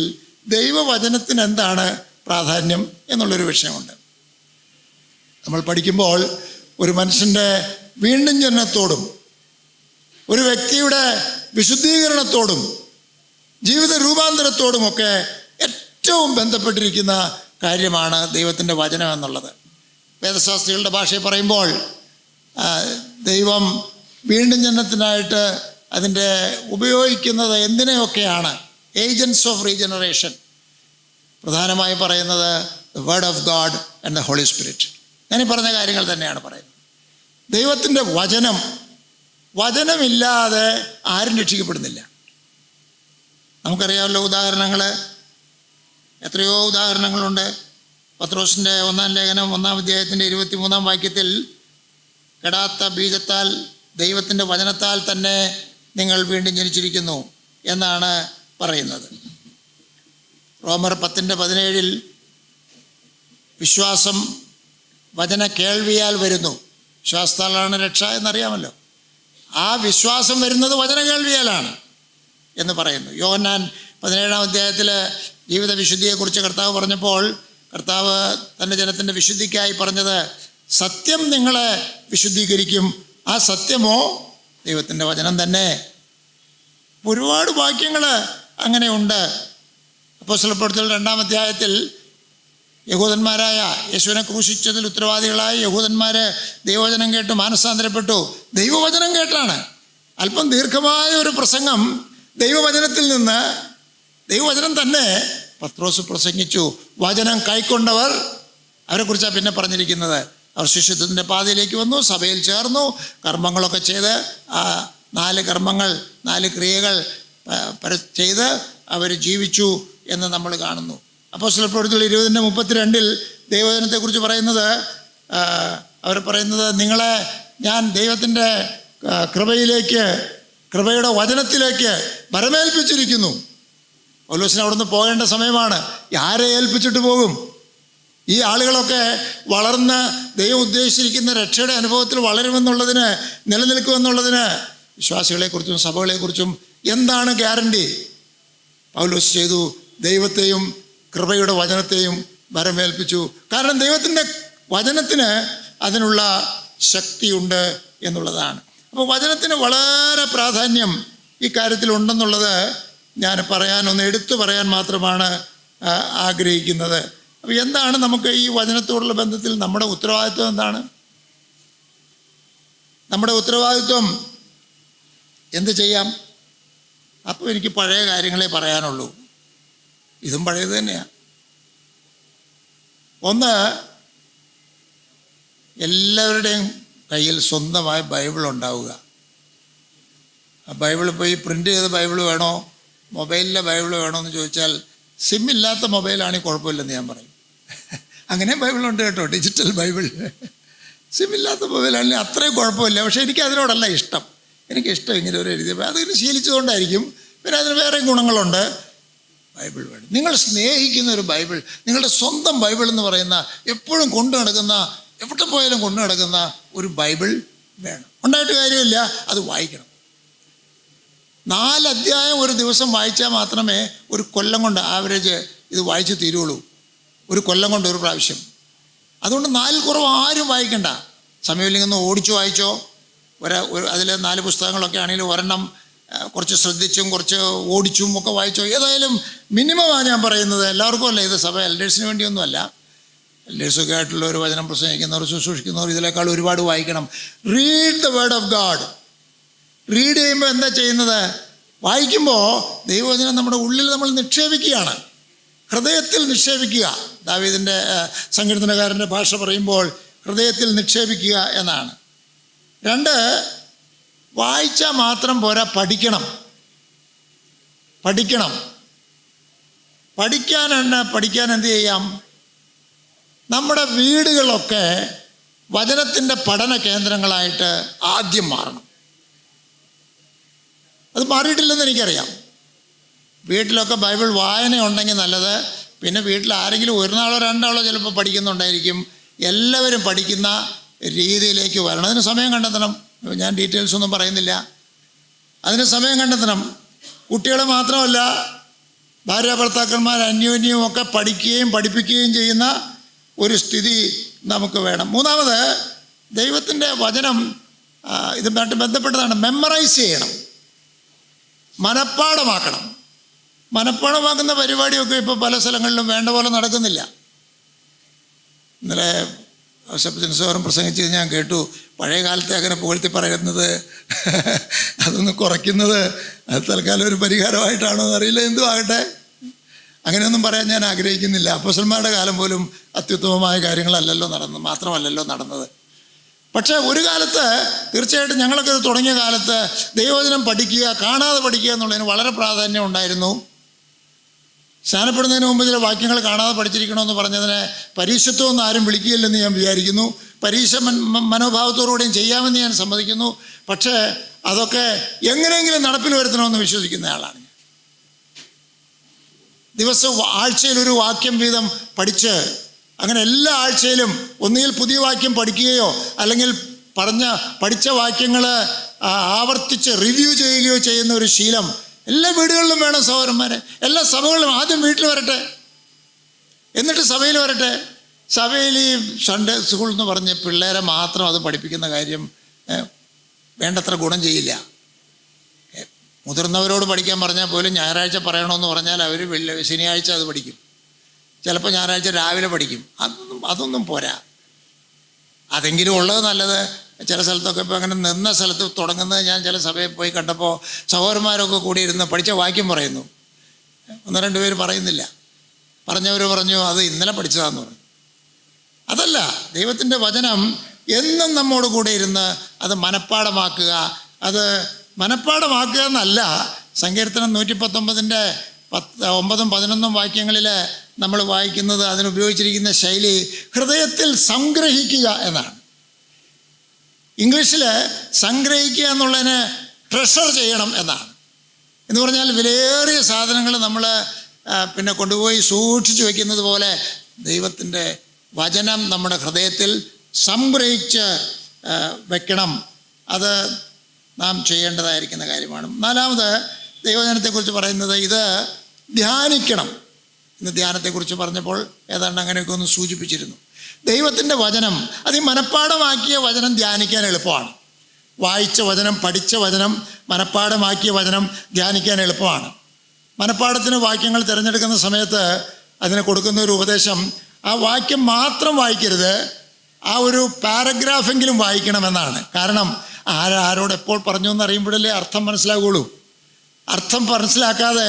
ദൈവവചനത്തിന് എന്താണ് പ്രാധാന്യം എന്നുള്ളൊരു വിഷയമുണ്ട്. നമ്മൾ പഠിക്കുമ്പോൾ ഒരു മനുഷ്യൻ്റെ വീണ്ടും ജനനത്തോടും ഒരു വ്യക്തിയുടെ വിശുദ്ധീകരണത്തോടും ജീവിത രൂപാന്തരത്തോടുമൊക്കെ ഏറ്റവും ബന്ധപ്പെട്ടിരിക്കുന്ന കാര്യമാണ് ദൈവത്തിൻ്റെ വചനം എന്നുള്ളത്. വേദശാസ്ത്രികളുടെ ഭാഷയിൽ പറയുമ്പോൾ ദൈവം വീണ്ടും ജനനത്തിനായിട്ട് അതിൻ്റെ ഉപയോഗിക്കുന്നത് എന്തിനെയൊക്കെയാണ്? Agents of regeneration. പ്രധാനമായും പറയുന്നത് the word of God and the holy spirit. ഞാനീ പറഞ്ഞ കാര്യങ്ങൾ തന്നെയാണ് പറയുന്നത്. ദൈവത്തിൻ്റെ വചനമില്ലാതെ ആരും രക്ഷിക്കപ്പെടുന്നില്ല. നമുക്കറിയാമല്ലോ ഉദാഹരണങ്ങൾ, എത്രയോ ഉദാഹരണങ്ങളുണ്ട്. പത്രോസിൻ്റെ 1-ാം ലേഖനം 1-ാം അധ്യായത്തിൻ്റെ 23-ാം വാക്യത്തിൽ, കെടാത്ത ബീജത്താൽ ദൈവത്തിൻ്റെ വചനത്താൽ തന്നെ നിങ്ങൾ വീണ്ടും ജനിച്ചിരിക്കുന്നു എന്നാണ് പറയുന്നത്. റോമർ 10:17 വിശ്വാസം വചന കേൾവിയാൽ വരുന്നു. വിശ്വാസത്താലാണ് രക്ഷ എന്നറിയാമല്ലോ. ആ വിശ്വാസം വരുന്നത് വചന കേൾവിയാലാണ് എന്ന് പറയുന്നു. യോഹന്നാൻ 17-ാം അധ്യായത്തിൽ ജീവിത വിശുദ്ധിയെക്കുറിച്ച് കർത്താവ് പറഞ്ഞപ്പോൾ, കർത്താവ് തൻ്റെ ജനത്തിൻ്റെ വിശുദ്ധിക്കായി പറഞ്ഞത്, സത്യം നിങ്ങളെ വിശുദ്ധീകരിക്കും, ആ സത്യമോ ദൈവത്തിൻ്റെ വചനം തന്നെ. ഒരുപാട് വാക്യങ്ങൾ അങ്ങനെ ഉണ്ട്. അപ്പോസ്തലപ്രവൃത്തികൾ 2-ാം അധ്യായത്തിൽ യഹൂദന്മാരായ യേശുവിനെ ക്രൂശിച്ചതിൽ ഉത്തരവാദികളായ യഹൂദന്മാർ ദൈവവചനം കേട്ട് മാനസാന്തരപ്പെട്ടു. ദൈവവചനം കേട്ടാണ്. അല്പം ദീർഘമായ ഒരു പ്രസംഗം ദൈവവചനത്തിൽ നിന്ന്, ദൈവവചനം തന്നെ പത്രോസ് പ്രസംഗിച്ചു. വചനം കൈക്കൊണ്ടവർ, അവരെക്കുറിച്ചാണ് പിന്നെ പറഞ്ഞിരിക്കുന്നത്. അവർ ശിഷ്യത്വത്തിൻ്റെ പാതയിലേക്ക് വന്നു, സഭയിൽ ചേർന്നു, കർമ്മങ്ങളൊക്കെ ചെയ്ത്, ആ 4 കർമ്മങ്ങൾ 4 ക്രിയകൾ ചെയ്ത് അവർ ജീവിച്ചു എന്ന് നമ്മൾ കാണുന്നു. അപ്പോസ്തലപ്രവൃത്തികൾ 20:32 ദൈവവചനത്തെക്കുറിച്ച് പറയുന്നത്, അവർ പറയുന്നത്, നിങ്ങളെ ഞാൻ ദൈവത്തിൻ്റെ കൃപയിലേക്ക്, കൃപയുടെ വചനത്തിലേക്ക് വരമേൽപ്പിച്ചിരിക്കുന്നു. പൗലോസിന് അവിടുന്ന് പോകേണ്ട സമയമാണ്. ആരെ ഏൽപ്പിച്ചിട്ട് പോകും? ഈ ആളുകളൊക്കെ വളർന്ന് ദൈവം ഉദ്ദേശിച്ചിരിക്കുന്ന രക്ഷയുടെ അനുഭവത്തിൽ വളരുമെന്നുള്ളതിന്, നിലനിൽക്കുമെന്നുള്ളതിന് വിശ്വാസികളെക്കുറിച്ചും സഭകളെക്കുറിച്ചും എന്താണ് ഗ്യാരണ്ടി? പൗലോസ് ചെയ്തു. ദൈവത്തെയും കൃപയുടെ വചനത്തെയും വരമേൽപ്പിച്ചു. കാരണം ദൈവത്തിൻ്റെ വചനത്തിന് അതിനുള്ള ശക്തിയുണ്ട് എന്നുള്ളതാണ്. അപ്പോൾ വചനത്തിന് വളരെ പ്രാധാന്യം ഈ കാര്യത്തിലുണ്ടെന്നുള്ളത് ഞാൻ എടുത്തു പറയാൻ മാത്രമാണ് ആഗ്രഹിക്കുന്നത്. അപ്പോൾ എന്താണ് നമുക്ക് ഈ വചനത്തോടുള്ള ബന്ധത്തിൽ നമ്മുടെ ഉത്തരവാദിത്വം എന്താണ്? നമ്മുടെ ഉത്തരവാദിത്വം എന്ത് ചെയ്യാം? അപ്പോൾ എനിക്ക് പഴയ കാര്യങ്ങളെ പറയാനുള്ളൂ. ഇതും പഴയത് തന്നെയാണ്. ഒന്ന്, എല്ലാവരുടെയും കയ്യിൽ സ്വന്തമായ ബൈബിൾ ഉണ്ടാവുക. ആ ബൈബിൾ പോയി പ്രിൻ്റ് ചെയ്ത ബൈബിൾ വേണോ മൊബൈലിലെ ബൈബിൾ വേണോ എന്ന് ചോദിച്ചാൽ സിം ഇല്ലാത്ത മൊബൈലാണെങ്കിൽ കുഴപ്പമില്ലെന്ന് ഞാൻ പറയും. അങ്ങനെ ബൈബിളുണ്ട് കേട്ടോ, ഡിജിറ്റൽ ബൈബിൾ. സിം ഇല്ലാത്ത മൊബൈലാണെങ്കിൽ അത്രയും കുഴപ്പമില്ല. പക്ഷേ എനിക്ക് അതിനോടല്ല ഇഷ്ടം. എനിക്കിഷ്ടം ഇങ്ങനെ ഒരു എഴുതിയ അതിന് ശീലിച്ചതുകൊണ്ടായിരിക്കും. പിന്നെ അതിന് വേറെയും ഗുണങ്ങളുണ്ട്. ബൈബിൾ വേണം. നിങ്ങൾ സ്നേഹിക്കുന്ന ഒരു ബൈബിൾ, നിങ്ങളുടെ സ്വന്തം ബൈബിൾ എന്ന് പറയുന്ന, എപ്പോഴും കൊണ്ടു നടക്കുന്ന, എവിടെ പോയാലും കൊണ്ടു നടക്കുന്ന ഒരു ബൈബിൾ വേണം. ഉണ്ടായിട്ട് കാര്യമില്ല, അത് വായിക്കണം. 4 അധ്യായം ഒരു ദിവസം വായിച്ചാൽ മാത്രമേ ഒരു കൊല്ലം കൊണ്ട് ആവറേജ് ഇത് വായിച്ച് തീരുള്ളൂ. ഒരു കൊല്ലം കൊണ്ട് ഒരു പ്രാവശ്യം. അതുകൊണ്ട് 4 കുറവ് ആരും വായിക്കണ്ട. സമയമില്ലെങ്കിൽ ഒന്ന് ഓടിച്ചു വായിച്ചോ. അതിൽ 4 പുസ്തകങ്ങളൊക്കെ ആണെങ്കിലും ഒരെണ്ണം കുറച്ച് ശ്രദ്ധിച്ചും കുറച്ച് ഓടിച്ചും ഒക്കെ വായിച്ചോ. ഏതായാലും മിനിമമാണ് ഞാൻ പറയുന്നത്. എല്ലാവർക്കും അല്ല, ഇത് സഭ എൽഡേഴ്സിന് വേണ്ടിയൊന്നുമല്ല. എൽഡേഴ്സൊക്കെ ആയിട്ടുള്ള ഒരു വചനം പ്രസംഗിക്കുന്നവർ, ശുശ്രൂഷിക്കുന്നവർ ഇതിനേക്കാൾ ഒരുപാട് വായിക്കണം. Read the word of God. Read ചെയ്യുമ്പോൾ എന്താ ചെയ്യുന്നത്? വായിക്കുമ്പോൾ ദൈവവചനം നമ്മുടെ ഉള്ളിൽ നമ്മൾ നിക്ഷേപിക്കുകയാണ്, ഹൃദയത്തിൽ നിക്ഷേപിക്കുക. ദാവീദിൻ്റെ സങ്കീർത്തനക്കാരൻ്റെ ഭാഷ പറയുമ്പോൾ ഹൃദയത്തിൽ നിക്ഷേപിക്കുക എന്നാണ്. 2, വായിച്ചാൽ മാത്രം പോരാ, പഠിക്കണം. പഠിക്കാൻ എന്ത് ചെയ്യാം? നമ്മുടെ വീടുകളൊക്കെ വചനത്തിൻ്റെ പഠന കേന്ദ്രങ്ങളായിട്ട് ആദ്യം മാറണം. അത് മാറിയിട്ടില്ലെന്ന് എനിക്കറിയാം. വീട്ടിലൊക്കെ ബൈബിൾ വായന ഉണ്ടെങ്കിൽ നല്ലത്. പിന്നെ വീട്ടിൽ ആരെങ്കിലും 1 നാളോ 2 നാളോ ചിലപ്പോൾ പഠിക്കുന്നുണ്ടായിരിക്കും. എല്ലാവരും പഠിക്കുന്ന രീതിയിലേക്ക് വരണം. അതിന് സമയം കണ്ടെത്തണം. ഞാൻ ഡീറ്റെയിൽസ് ഒന്നും പറയുന്നില്ല. അതിന് സമയം കണ്ടെത്തണം. കുട്ടികൾ മാത്രമല്ല, ഭാര്യ ഭർത്താക്കന്മാർ അന്യോന്യവും ഒക്കെ പഠിക്കുകയും പഠിപ്പിക്കുകയും ചെയ്യുന്ന ഒരു സ്ഥിതി നമുക്ക് വേണം. 3, ദൈവത്തിൻ്റെ വചനം ഇതുമായിട്ട് ബന്ധപ്പെട്ടതാണ്. മെമ്മറൈസ് ചെയ്യണം, മനഃപ്പാഠമാക്കണം. മനഃപ്പാഠമാക്കുന്ന പരിപാടിയൊക്കെ ഇപ്പോൾ പല സ്ഥലങ്ങളിലും വേണ്ട പോലെ നടക്കുന്നില്ല. ഇന്നലെ സോറും പ്രസംഗിച്ച് ഞാൻ കേട്ടു. പഴയ കാലത്തെ അങ്ങനെ പുകഴ്ത്തി പറയുന്നത് അതൊന്ന് കുറയ്ക്കുന്നത് അത് തൽക്കാലം ഒരു പരിഹാരമായിട്ടാണോ എന്നറിയില്ല. എന്തും ആകട്ടെ, അങ്ങനെയൊന്നും പറയാൻ ഞാൻ ആഗ്രഹിക്കുന്നില്ല. അപ്പോസ്തലന്മാരുടെ കാലം പോലും അത്യുത്തമമായ കാര്യങ്ങളല്ലല്ലോ മാത്രമല്ലല്ലോ നടന്നത്. പക്ഷേ ഒരു കാലത്ത് തീർച്ചയായിട്ടും ഞങ്ങളൊക്കെ ഇത് തുടങ്ങിയ കാലത്ത് ദൈവവചനം പഠിക്കുക, കാണാതെ പഠിക്കുക എന്നുള്ളതിന് വളരെ പ്രാധാന്യം ഉണ്ടായിരുന്നു. സ്നാനപ്പെടുന്നതിന് മുമ്പ് ചില വാക്യങ്ങൾ കാണാതെ പഠിച്ചിരിക്കണമെന്ന് പറഞ്ഞതിനെ പരീക്ഷത്വമൊന്നും ആരും വിളിക്കുകയില്ലെന്ന് ഞാൻ വിചാരിക്കുന്നു. പരീക്ഷ മനോഭാവത്തോടുകൂടിയും ചെയ്യാമെന്ന് ഞാൻ സമ്മതിക്കുന്നു. പക്ഷേ അതൊക്കെ എങ്ങനെയെങ്കിലും നടപ്പിൽ വരുത്തണമെന്ന് വിശ്വസിക്കുന്ന ആളാണ് ഞാൻ. ദിവസവും ആഴ്ചയിലൊരു വാക്യം വീതം പഠിച്ച്, അങ്ങനെ എല്ലാ ആഴ്ചയിലും ഒന്നുകിൽ പുതിയ വാക്യം പഠിക്കുകയോ അല്ലെങ്കിൽ പഠിച്ച വാക്യങ്ങൾ ആവർത്തിച്ച് റിവ്യൂ ചെയ്യുകയോ ചെയ്യുന്ന ഒരു ശീലം എല്ലാ വീടുകളിലും വേണം സഹോദരന്മാരെ. എല്ലാ സഭകളിലും ആദ്യം വീട്ടിൽ വരട്ടെ, എന്നിട്ട് സഭയിൽ വരട്ടെ. സഭയിൽ ഈ സൺഡേ സ്കൂൾ എന്ന് പറഞ്ഞ് പിള്ളേരെ മാത്രം അത് പഠിപ്പിക്കുന്ന കാര്യം വേണ്ടത്ര ഗുണം ചെയ്യില്ല. മുതിർന്നവരോട് പഠിക്കാൻ പറഞ്ഞാൽ പോലും ഞായറാഴ്ച പറയണമെന്ന് പറഞ്ഞാൽ അവർ ശനിയാഴ്ച അത് പഠിക്കും. ചിലപ്പോൾ ഞായറാഴ്ച രാവിലെ പഠിക്കും. അതൊന്നും പോരാ. അതെങ്കിലും ഉള്ളത് നല്ലത്. ചില സ്ഥലത്തൊക്കെ ഇപ്പോൾ അങ്ങനെ നിന്ന സ്ഥലത്ത് തുടങ്ങുന്നത് ഞാൻ ചില സഭയിൽ പോയി കണ്ടപ്പോൾ സഹോദരന്മാരൊക്കെ കൂടിയിരുന്ന് പഠിച്ച വാക്യം പറയുന്നു. 1-2 പേര് പറയുന്നില്ല. പറഞ്ഞവർ പറഞ്ഞു അത് ഇന്നലെ പഠിച്ചതാന്ന് പറഞ്ഞു. അതല്ല, ദൈവത്തിൻ്റെ വചനം എന്നും നമ്മോട് കൂടെ ഇരുന്ന് അത് മനഃപ്പാഠമാക്കുക. അത് മനഃപ്പാഠമാക്കുക എന്നല്ല, സങ്കീർത്തനം 119-ൻ്റെ 9-ഉം 11-ഉം വാക്യങ്ങളിൽ നമ്മൾ വായിക്കുന്നത്, അതിനുപയോഗിച്ചിരിക്കുന്ന ശൈലി ഹൃദയത്തിൽ സംഗ്രഹിക്കുക എന്നാണ്. ഇംഗ്ലീഷിൽ സംഗ്രഹിക്കുക എന്നുള്ളതിന് ട്രഷർ ചെയ്യണം എന്നാണ്. എന്ന് പറഞ്ഞാൽ വിലയേറിയ സാധനങ്ങൾ നമ്മൾ പിന്നെ കൊണ്ടുപോയി സൂക്ഷിച്ചു വയ്ക്കുന്നത് പോലെ ദൈവത്തിൻ്റെ വചനം നമ്മുടെ ഹൃദയത്തിൽ സംഗ്രഹിച്ച് വെക്കണം. അത് നാം ചെയ്യേണ്ടതായിരിക്കുന്ന കാര്യമാണ്. 4, ദൈവവചനത്തെക്കുറിച്ച് പറയുന്നത് ഇത് ധ്യാനിക്കണം. ഇന്ന് ധ്യാനത്തെക്കുറിച്ച് പറഞ്ഞപ്പോൾ ഏതാണ്ട് അങ്ങനെയൊക്കെ ഒന്ന് സൂചിപ്പിച്ചിരുന്നു. ദൈവത്തിൻ്റെ വചനം, അത് ഈ മനഃപ്പാഠമാക്കിയ വചനം ധ്യാനിക്കാൻ എളുപ്പമാണ്. വായിച്ച വചനം, പഠിച്ച വചനം, മനഃപ്പാഠമാക്കിയ വചനം ധ്യാനിക്കാൻ എളുപ്പമാണ്. മനഃപ്പാഠത്തിന് വാക്യങ്ങൾ തിരഞ്ഞെടുക്കുന്ന സമയത്ത് അതിന് കൊടുക്കുന്ന ഒരു ഉപദേശം, ആ വാക്യം മാത്രം വായിക്കരുത്, ആ ഒരു പാരഗ്രാഫെങ്കിലും വായിക്കണമെന്നാണ്. കാരണം ആരോട് എപ്പോൾ പറഞ്ഞു എന്നറിയുമ്പോഴല്ലേ അർത്ഥം മനസ്സിലാകുള്ളൂ. അർത്ഥം മനസ്സിലാക്കാതെ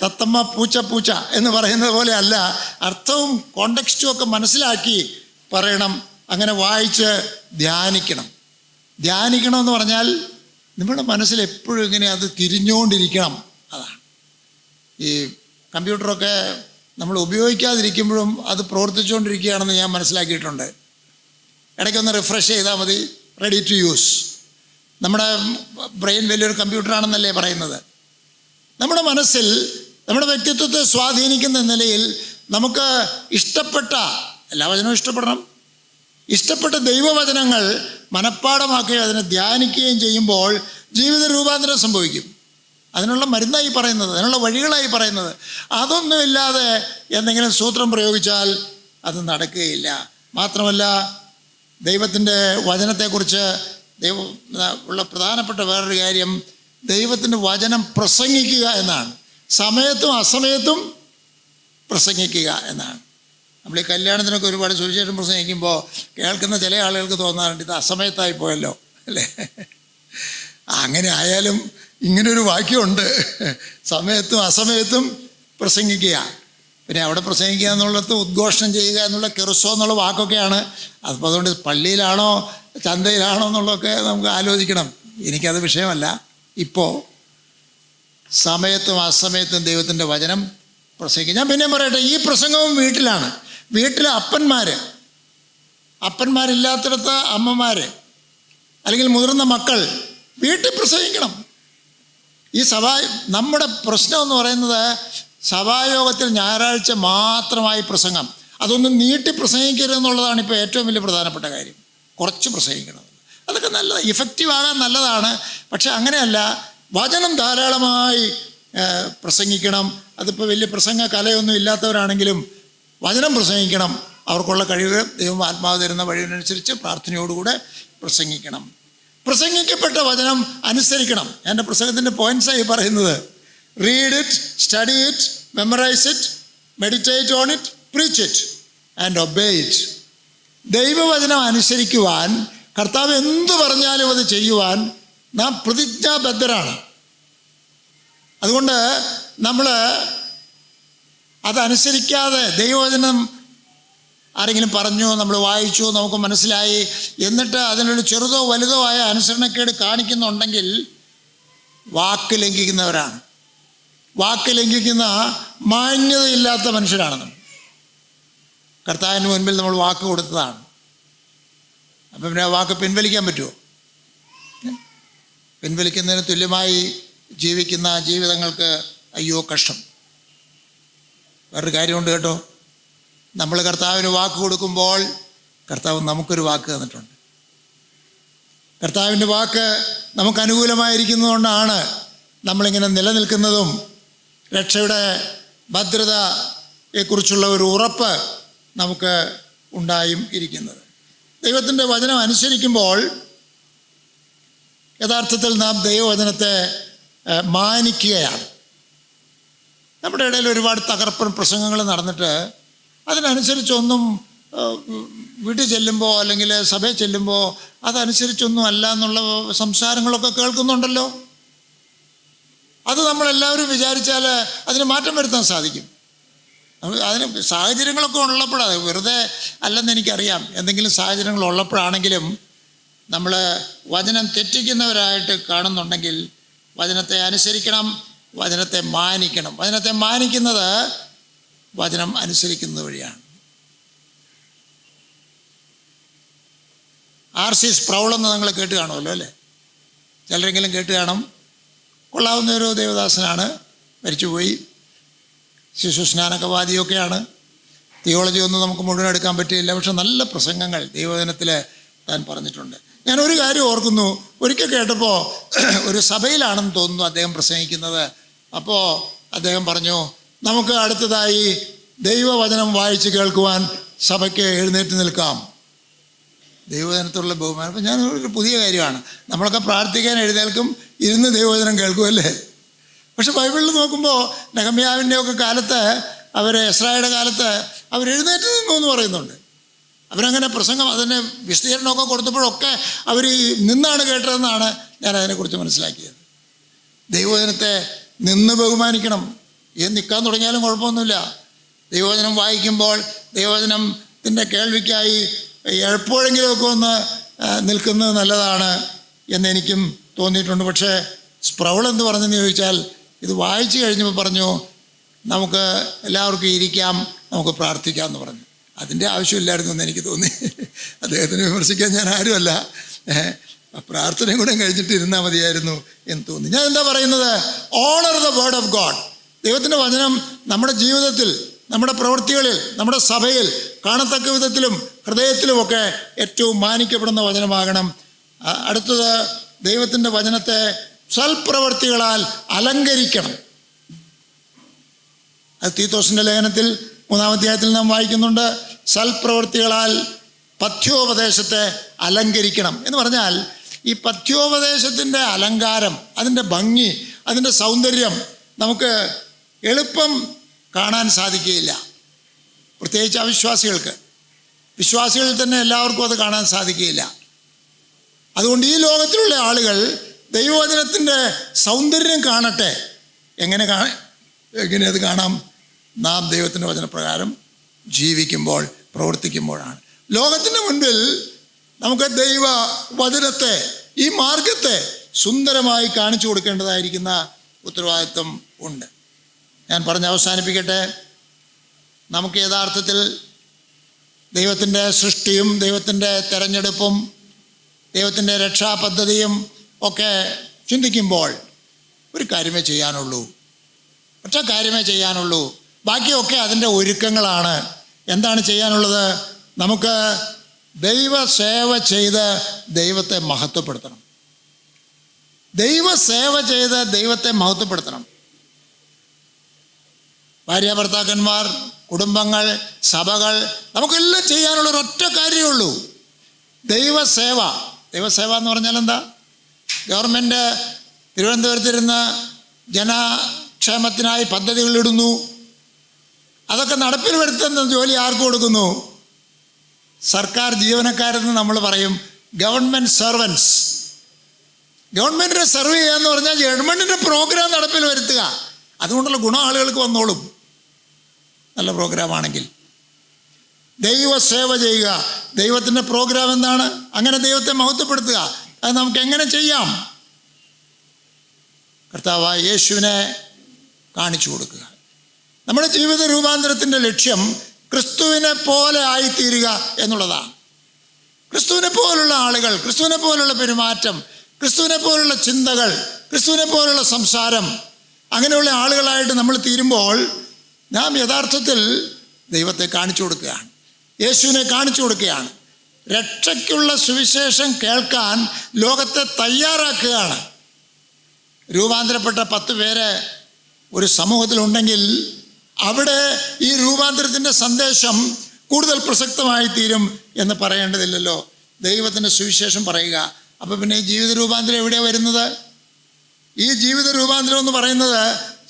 തത്തമ്മ പൂച്ച എന്ന് പറയുന്നത് പോലെ അല്ല, അർത്ഥവും കോണ്ടെക്സ്റ്റും ഒക്കെ മനസ്സിലാക്കി പറയണം. അങ്ങനെ വായിച്ച് ധ്യാനിക്കണം. ധ്യാനിക്കണം എന്ന് പറഞ്ഞാൽ നമ്മുടെ മനസ്സിൽ എപ്പോഴും ഇങ്ങനെ അത് തിരിഞ്ഞുകൊണ്ടിരിക്കണം. അതാണ് ഈ കമ്പ്യൂട്ടറൊക്കെ നമ്മൾ ഉപയോഗിക്കാതിരിക്കുമ്പോഴും അത് പ്രവർത്തിച്ചുകൊണ്ടിരിക്കുകയാണെന്ന് ഞാൻ മനസ്സിലാക്കിയിട്ടുണ്ട്. ഇടയ്ക്കൊന്ന് റിഫ്രഷ് ചെയ്താൽ മതി, റെഡി ടു യൂസ്. നമ്മുടെ ബ്രെയിൻ വലിയൊരു കമ്പ്യൂട്ടറാണെന്നല്ലേ പറയുന്നത്. നമ്മുടെ മനസ്സിൽ നമ്മുടെ വ്യക്തിത്വത്തെ സ്വാധീനിക്കുന്ന നിലയിൽ നമുക്ക് ഇഷ്ടപ്പെട്ട എല്ലാ വചനവും ഇഷ്ടപ്പെടണം. ഇഷ്ടപ്പെട്ട ദൈവവചനങ്ങൾ മനഃപ്പാഠമാക്കുകയും അതിനെ ധ്യാനിക്കുകയും ചെയ്യുമ്പോൾ ജീവിത രൂപാന്തരം സംഭവിക്കും. അതിനുള്ള മരുന്നായി പറയുന്നത്, അതിനുള്ള വഴികളായി പറയുന്നത്. അതൊന്നുമില്ലാതെ എന്തെങ്കിലും സൂത്രം പ്രയോഗിച്ചാൽ അത് നടക്കുകയില്ല. മാത്രമല്ല, ദൈവത്തിൻ്റെ വചനത്തെക്കുറിച്ച് ഉള്ള പ്രധാനപ്പെട്ട വേറൊരു കാര്യം ദൈവത്തിൻ്റെ വചനം പ്രസംഗിക്കുക എന്നാണ്. സമയത്തും അസമയത്തും പ്രസംഗിക്കുക എന്നാണ്. നമ്മൾ ഈ കല്യാണത്തിനൊക്കെ ഒരുപാട് സുവിശേഷം പ്രസംഗിക്കുമ്പോൾ കേൾക്കുന്ന ചില ആളുകൾക്ക് തോന്നാറുണ്ട് ഇത് അസമയത്തായി പോയല്ലോ അല്ലേ. അങ്ങനെ ആയാലും ഇങ്ങനൊരു വാക്യമുണ്ട്, സമയത്തും അസമയത്തും പ്രസംഗിക്കുക. പിന്നെ അവിടെ പ്രസംഗിക്കുക എന്നുള്ളത് ഉദ്ഘോഷണം ചെയ്യുക എന്നുള്ള കെറുസോ എന്നുള്ള വാക്കൊക്കെയാണ്. അപ്പോൾ അതുകൊണ്ട് പള്ളിയിലാണോ ചന്തയിലാണോ എന്നുള്ളതൊക്കെ നമുക്ക് ആലോചിക്കണം. എനിക്കത് വിഷയമല്ല. ഇപ്പോൾ സമയത്തും അസമയത്തും ദൈവത്തിൻ്റെ വചനം പ്രസംഗിക്കും. ഞാൻ പിന്നെയും പറയട്ടെ, ഈ പ്രസംഗവും വീട്ടിലാണ്. വീട്ടിലെ അപ്പന്മാരില്ലാത്തിടത്ത് അമ്മമാർ അല്ലെങ്കിൽ മുതിർന്ന മക്കൾ വീട്ടിൽ പ്രസംഗിക്കണം. ഈ നമ്മുടെ പ്രശ്നം എന്ന് പറയുന്നത് സഭായോഗത്തിൽ ഞായറാഴ്ച മാത്രമായി പ്രസംഗം, അതൊന്നും നീട്ടി പ്രസംഗിക്കരുതെന്നുള്ളതാണ് ഇപ്പോൾ ഏറ്റവും വലിയ പ്രധാനപ്പെട്ട കാര്യം. കുറച്ച് പ്രസംഗിക്കണം, അതൊക്കെ നല്ലതാണ്, ഇഫക്റ്റീവ് ആകാൻ നല്ലതാണ്. പക്ഷെ അങ്ങനെയല്ല, വചനം ധാരാളമായി പ്രസംഗിക്കണം. അതിപ്പോൾ വലിയ പ്രസംഗ കലയൊന്നും ഇല്ലാത്തവരാണെങ്കിലും വചനം പ്രസംഗിക്കണം. അവർക്കുള്ള കഴിവ് ദൈവം ആത്മാവ് തരുന്ന വഴിവിനനുസരിച്ച് പ്രാർത്ഥനയോടുകൂടെ പ്രസംഗിക്കണം. പ്രസംഗിക്കപ്പെട്ട വചനം അനുസരിക്കണം. എൻ്റെ പ്രസംഗത്തിൻ്റെ പോയിൻറ്റ്സായി പറയുന്നത് read it, study it, memorise it, meditate on it, preach it and obey it. ദൈവവചനം അനുസരിക്കുവാൻ, കർത്താവ് എന്തു പറഞ്ഞാലും അത് ചെയ്യുവാൻ നാം പ്രതിജ്ഞാബദ്ധരാണ്. അതുകൊണ്ട് നമ്മൾ അതനുസരിക്കാതെ ദൈവവചനം ആരെങ്കിലും പറഞ്ഞു, നമ്മൾ വായിച്ചു, നമുക്ക് മനസ്സിലായി, എന്നിട്ട് അതിനൊരു ചെറുതോ വലുതോ ആയ അനുസരണക്കേട് കാണിക്കുന്നുണ്ടെങ്കിൽ വാക്ക് ലംഘിക്കുന്നവരാണ്. വാക്ക് ലംഘിക്കുന്ന മാന്യതയില്ലാത്ത മനുഷ്യരാണ് നമ്മൾ. കർത്താവിന് മുൻപിൽ നമ്മൾ വാക്ക് കൊടുത്തതാണ്. അപ്പം പിന്നെ ആ വാക്ക് പിൻവലിക്കാൻ പറ്റുമോ? പിൻവലിക്കുന്നതിന് തുല്യമായി ജീവിക്കുന്ന ജീവിതങ്ങൾക്ക് അയ്യോ കഷ്ടം. വേറൊരു കാര്യമുണ്ട് കേട്ടോ, നമ്മൾ കർത്താവിന് വാക്ക് കൊടുക്കുമ്പോൾ കർത്താവ് നമുക്കൊരു വാക്ക് തന്നിട്ടുണ്ട്. കർത്താവിൻ്റെ വാക്ക് നമുക്ക് അനുകൂലമായിരിക്കുന്നതുകൊണ്ടാണ് നമ്മളിങ്ങനെ നിലനിൽക്കുന്നതും രക്ഷയുടെ ഭദ്രതയെക്കുറിച്ചുള്ള ഒരു ഉറപ്പ് നമുക്ക് ഉണ്ടായും ഇരിക്കുന്നത്. ദൈവത്തിൻ്റെ വചനം അനുസരിക്കുമ്പോൾ യഥാർത്ഥത്തിൽ നാം ദൈവവചനത്തെ മാനിക്കുകയാണ്. നമ്മുടെ ഇടയിൽ ഒരുപാട് തകർപ്പൻ പ്രസംഗങ്ങൾ നടന്നിട്ട് അതിനനുസരിച്ചൊന്നും വീട്ടിൽ ചെല്ലുമ്പോൾ അല്ലെങ്കിൽ സഭയിൽ ചെല്ലുമ്പോൾ അതനുസരിച്ചൊന്നും അല്ല എന്നുള്ള സംസാരങ്ങളൊക്കെ കേൾക്കുന്നുണ്ടല്ലോ. അത് നമ്മളെല്ലാവരും വിചാരിച്ചാൽ അതിന് മാറ്റം വരുത്താൻ സാധിക്കും. അതിന് സാഹചര്യങ്ങളൊക്കെ ഉള്ളപ്പോഴാണ്, വെറുതെ അല്ലെന്ന് എനിക്കറിയാം. എന്തെങ്കിലും സാഹചര്യങ്ങൾ ഉള്ളപ്പോഴാണെങ്കിലും നമ്മൾ വചനം തെറ്റിക്കുന്നവരായിട്ട് കാണുന്നുണ്ടെങ്കിൽ വചനത്തെ അനുസരിക്കണം, വചനത്തെ മാനിക്കണം. വചനത്തെ മാനിക്കുന്നത് വചനം അനുസരിക്കുന്നത് വഴിയാണ്. R.C. സ്പ്രൗൾ എന്ന് നിങ്ങൾ കേട്ട് കാണുമല്ലോ അല്ലേ? ചിലരെങ്കിലും കേട്ട് കാണും. കൊള്ളാവുന്ന ഒരു ദേവദാസനാണ്, മരിച്ചുപോയി. ശിശുസ്നാനകവാദിയൊക്കെയാണ്. തിയോളജി ഒന്നും നമുക്ക് മുഴുവൻ എടുക്കാൻ പറ്റിയില്ല, പക്ഷെ നല്ല പ്രസംഗങ്ങൾ ദൈവവചനത്തിൽ താൻ പറഞ്ഞിട്ടുണ്ട്. ഞാനൊരു കാര്യം ഓർക്കുന്നു, ഒരിക്കൽ കേട്ടപ്പോൾ ഒരു സഭയിലാണെന്ന് തോന്നുന്നു അദ്ദേഹം പ്രസംഗിക്കുന്നത്. അപ്പോൾ അദ്ദേഹം പറഞ്ഞു, നമുക്ക് അടുത്തതായി ദൈവവചനം വായിച്ച് കേൾക്കുവാൻ സഭയ്ക്ക് എഴുന്നേറ്റ് നിൽക്കാം. ദൈവവചനത്തോടുള്ള ബഹുമാനം. അപ്പം ഞാനൊരു പുതിയ കാര്യമാണ്, നമ്മളൊക്കെ പ്രാർത്ഥിക്കാൻ എഴുന്നേൽക്കും, ഇരുന്ന് ദൈവവചനം കേൾക്കുമല്ലേ. പക്ഷെ ബൈബിളിൽ നോക്കുമ്പോൾ നെഹമ്യാവിൻ്റെയൊക്കെ കാലത്ത്, എസ്രായുടെ കാലത്ത് അവരെഴുന്നേറ്റ് നിന്നു എന്ന് പറയുന്നുണ്ട്. അവരങ്ങനെ പ്രസംഗം, അതിന് വിശദീകരണമൊക്കെ കൊടുത്തപ്പോഴൊക്കെ അവർ നിന്നാണ് കേട്ടതെന്നാണ് ഞാൻ അതിനെക്കുറിച്ച് മനസ്സിലാക്കിയത്. ദൈവവചനത്തെ നിന്ന് ബഹുമാനിക്കണം. നിൽക്കാൻ തുടങ്ങിയാലും കുഴപ്പമൊന്നുമില്ല. ദൈവവചനം വായിക്കുമ്പോൾ ദൈവവചനത്തിൻ്റെ കേൾവിക്കായി എപ്പോഴെങ്കിലുമൊക്കെ ഒന്ന് നിൽക്കുന്നത് നല്ലതാണ് എന്നെനിക്കും തോന്നിയിട്ടുണ്ട്. പക്ഷേ സ്പ്രൗൾ എന്ത് പറഞ്ഞെന്ന് ചോദിച്ചാൽ, ഇത് വായിച്ചു കഴിഞ്ഞപ്പോൾ പറഞ്ഞു നമുക്ക് എല്ലാവർക്കും ഇരിക്കാം, നമുക്ക് പ്രാർത്ഥിക്കാം എന്ന് പറഞ്ഞു. അതിൻ്റെ ആവശ്യമില്ലായിരുന്നു എന്ന് എനിക്ക് തോന്നി. അദ്ദേഹത്തിന് വിമർശിക്കാൻ ഞാൻ ആരുമല്ല. പ്രാർത്ഥനയും കൂടെ കഴിഞ്ഞിട്ട് ഇരുന്നാൽ മതിയായിരുന്നു എന്ന് തോന്നി. ഞാൻ എന്താ പറയുന്നത്? Owner the word of God. ദൈവത്തിൻ്റെ വചനം നമ്മുടെ ജീവിതത്തിൽ, നമ്മുടെ പ്രവൃത്തികളിൽ, നമ്മുടെ സഭയിൽ കാണത്തക്ക വിധത്തിലും ഹൃദയത്തിലുമൊക്കെ ഏറ്റവും മാനിക്കപ്പെടുന്ന വചനമാകണം. അടുത്തത്, ദൈവത്തിൻ്റെ വചനത്തെ സൽപ്രവൃത്തികളാൽ അലങ്കരിക്കണം. അത് തീത്തോസിൻ്റെ ലേഖനത്തിൽ 3-ാം അധ്യായത്തിൽ നാം വായിക്കുന്നുണ്ട്. സൽപ്രവൃത്തികളാൽ പഥ്യോപദേശത്തെ അലങ്കരിക്കണം എന്ന് പറഞ്ഞാൽ, ഈ പഥ്യോപദേശത്തിൻ്റെ അലങ്കാരം, അതിൻ്റെ ഭംഗി, അതിൻ്റെ സൗന്ദര്യം നമുക്ക് എളുപ്പം കാണാൻ സാധിക്കുകയില്ല. പ്രത്യേകിച്ച് അവിശ്വാസികൾക്ക്. വിശ്വാസികളിൽ തന്നെ എല്ലാവർക്കും അത് കാണാൻ സാധിക്കുകയില്ല. അതുകൊണ്ട് ഈ ലോകത്തിലുള്ള ആളുകൾ ദൈവവചനത്തിൻ്റെ സൗന്ദര്യം കാണട്ടെ. എങ്ങനെ അത് കാണാം? നാം ദൈവത്തിൻ്റെ വചനപ്രകാരം ജീവിക്കുമ്പോൾ, പ്രവർത്തിക്കുമ്പോഴാണ്. ലോകത്തിൻ്റെ മുൻപിൽ നമുക്ക് ദൈവ വചനത്തെ, ഈ മാർഗത്തെ സുന്ദരമായി കാണിച്ചു കൊടുക്കേണ്ടതായിരിക്കുന്ന ഉത്തരവാദിത്വം ഉണ്ട്. ഞാൻ പറഞ്ഞ് അവസാനിപ്പിക്കട്ടെ. നമുക്ക് യഥാർത്ഥത്തിൽ ദൈവത്തിൻ്റെ സൃഷ്ടിയും ദൈവത്തിൻ്റെ തെരഞ്ഞെടുപ്പും ദൈവത്തിൻ്റെ രക്ഷാപദ്ധതിയും ഒക്കെ ചിന്തിക്കുമ്പോൾ ഒരു കാര്യമേ ചെയ്യാനുള്ളൂ, ഒറ്റ കാര്യമേ ചെയ്യാനുള്ളൂ. ബാക്കിയൊക്കെ അതിൻ്റെ ഒരുക്കങ്ങളാണ്. എന്താണ് ചെയ്യാനുള്ളത്? നമുക്ക് ദൈവസേവ ചെയ്ത് ദൈവത്തെ മഹത്വപ്പെടുത്തണം. ദൈവസേവ ചെയ്ത് ദൈവത്തെ മഹത്വപ്പെടുത്തണം. ഭാര്യ ഭർത്താക്കന്മാർ, കുടുംബങ്ങൾ, സഭകൾ, നമുക്കെല്ലാം ചെയ്യാനുള്ള ഒരൊറ്റ കാര്യമുള്ളൂ, ദൈവസേവ. ദൈവസേവ എന്ന് പറഞ്ഞാൽ എന്താ? ഗവൺമെൻറ് തിരുവനന്തപുരത്തിരുന്ന് ജനക്ഷേമത്തിനായി പദ്ധതികളിടുന്നു. അതൊക്കെ നടപ്പിൽ വരുത്തുന്ന ജോലി ആർക്ക് കൊടുക്കുന്നു? സർക്കാർ ജീവനക്കാരെന്ന് നമ്മൾ പറയും, ഗവൺമെൻറ് സർവൻസ്. ഗവൺമെൻറ്റിനെ സെർവ് ചെയ്യുക എന്ന് പറഞ്ഞാൽ ഗവൺമെൻറ്റിൻ്റെ പ്രോഗ്രാം നടപ്പിൽ വരുത്തുക. അതുകൊണ്ടുള്ള ഗുണം ആളുകൾക്ക് വന്നോളും, നല്ല പ്രോഗ്രാമാണെങ്കിൽ. ദൈവസേവ ചെയ്യുക. ദൈവത്തിൻ്റെ പ്രോഗ്രാം എന്താണ്? അങ്ങനെ ദൈവത്തെ മഹത്വപ്പെടുത്തുക. അത് നമുക്ക് എങ്ങനെ ചെയ്യാം? കർത്താവായ യേശുവിനെ കാണിച്ചു കൊടുക്കുക. നമ്മുടെ ജീവിത രൂപാന്തരത്തിൻ്റെ ലക്ഷ്യം ക്രിസ്തുവിനെ പോലെ ആയിത്തീരുക എന്നുള്ളതാണ്. ക്രിസ്തുവിനെ പോലുള്ള ആളുകൾ, ക്രിസ്തുവിനെ പോലുള്ള പെരുമാറ്റം, ക്രിസ്തുവിനെ പോലുള്ള ചിന്തകൾ, ക്രിസ്തുവിനെ പോലുള്ള സംസാരം, അങ്ങനെയുള്ള ആളുകളായിട്ട് നമ്മൾ തീരുമ്പോൾ നാം യഥാർത്ഥത്തിൽ ദൈവത്തെ കാണിച്ചു കൊടുക്കുകയാണ്, യേശുവിനെ കാണിച്ചു കൊടുക്കുകയാണ്. രക്ഷയ്ക്കുള്ള സുവിശേഷം കേൾക്കാൻ ലോകത്തെ തയ്യാറാക്കുകയാണ്. രൂപാന്തരപ്പെട്ട 10 പേര് ഒരു സമൂഹത്തിലുണ്ടെങ്കിൽ അവിടെ ഈ രൂപാന്തരത്തിൻ്റെ സന്ദേശം കൂടുതൽ പ്രസക്തമായി തീരും എന്ന് പറയേണ്ടതില്ലല്ലോ. ദൈവത്തിൻ്റെ സുവിശേഷം പറയുക. അപ്പോൾ പിന്നെ ഈ ജീവിത രൂപാന്തരം എവിടെയാണ് വരുന്നത്? ഈ ജീവിത രൂപാന്തരം എന്ന് പറയുന്നത്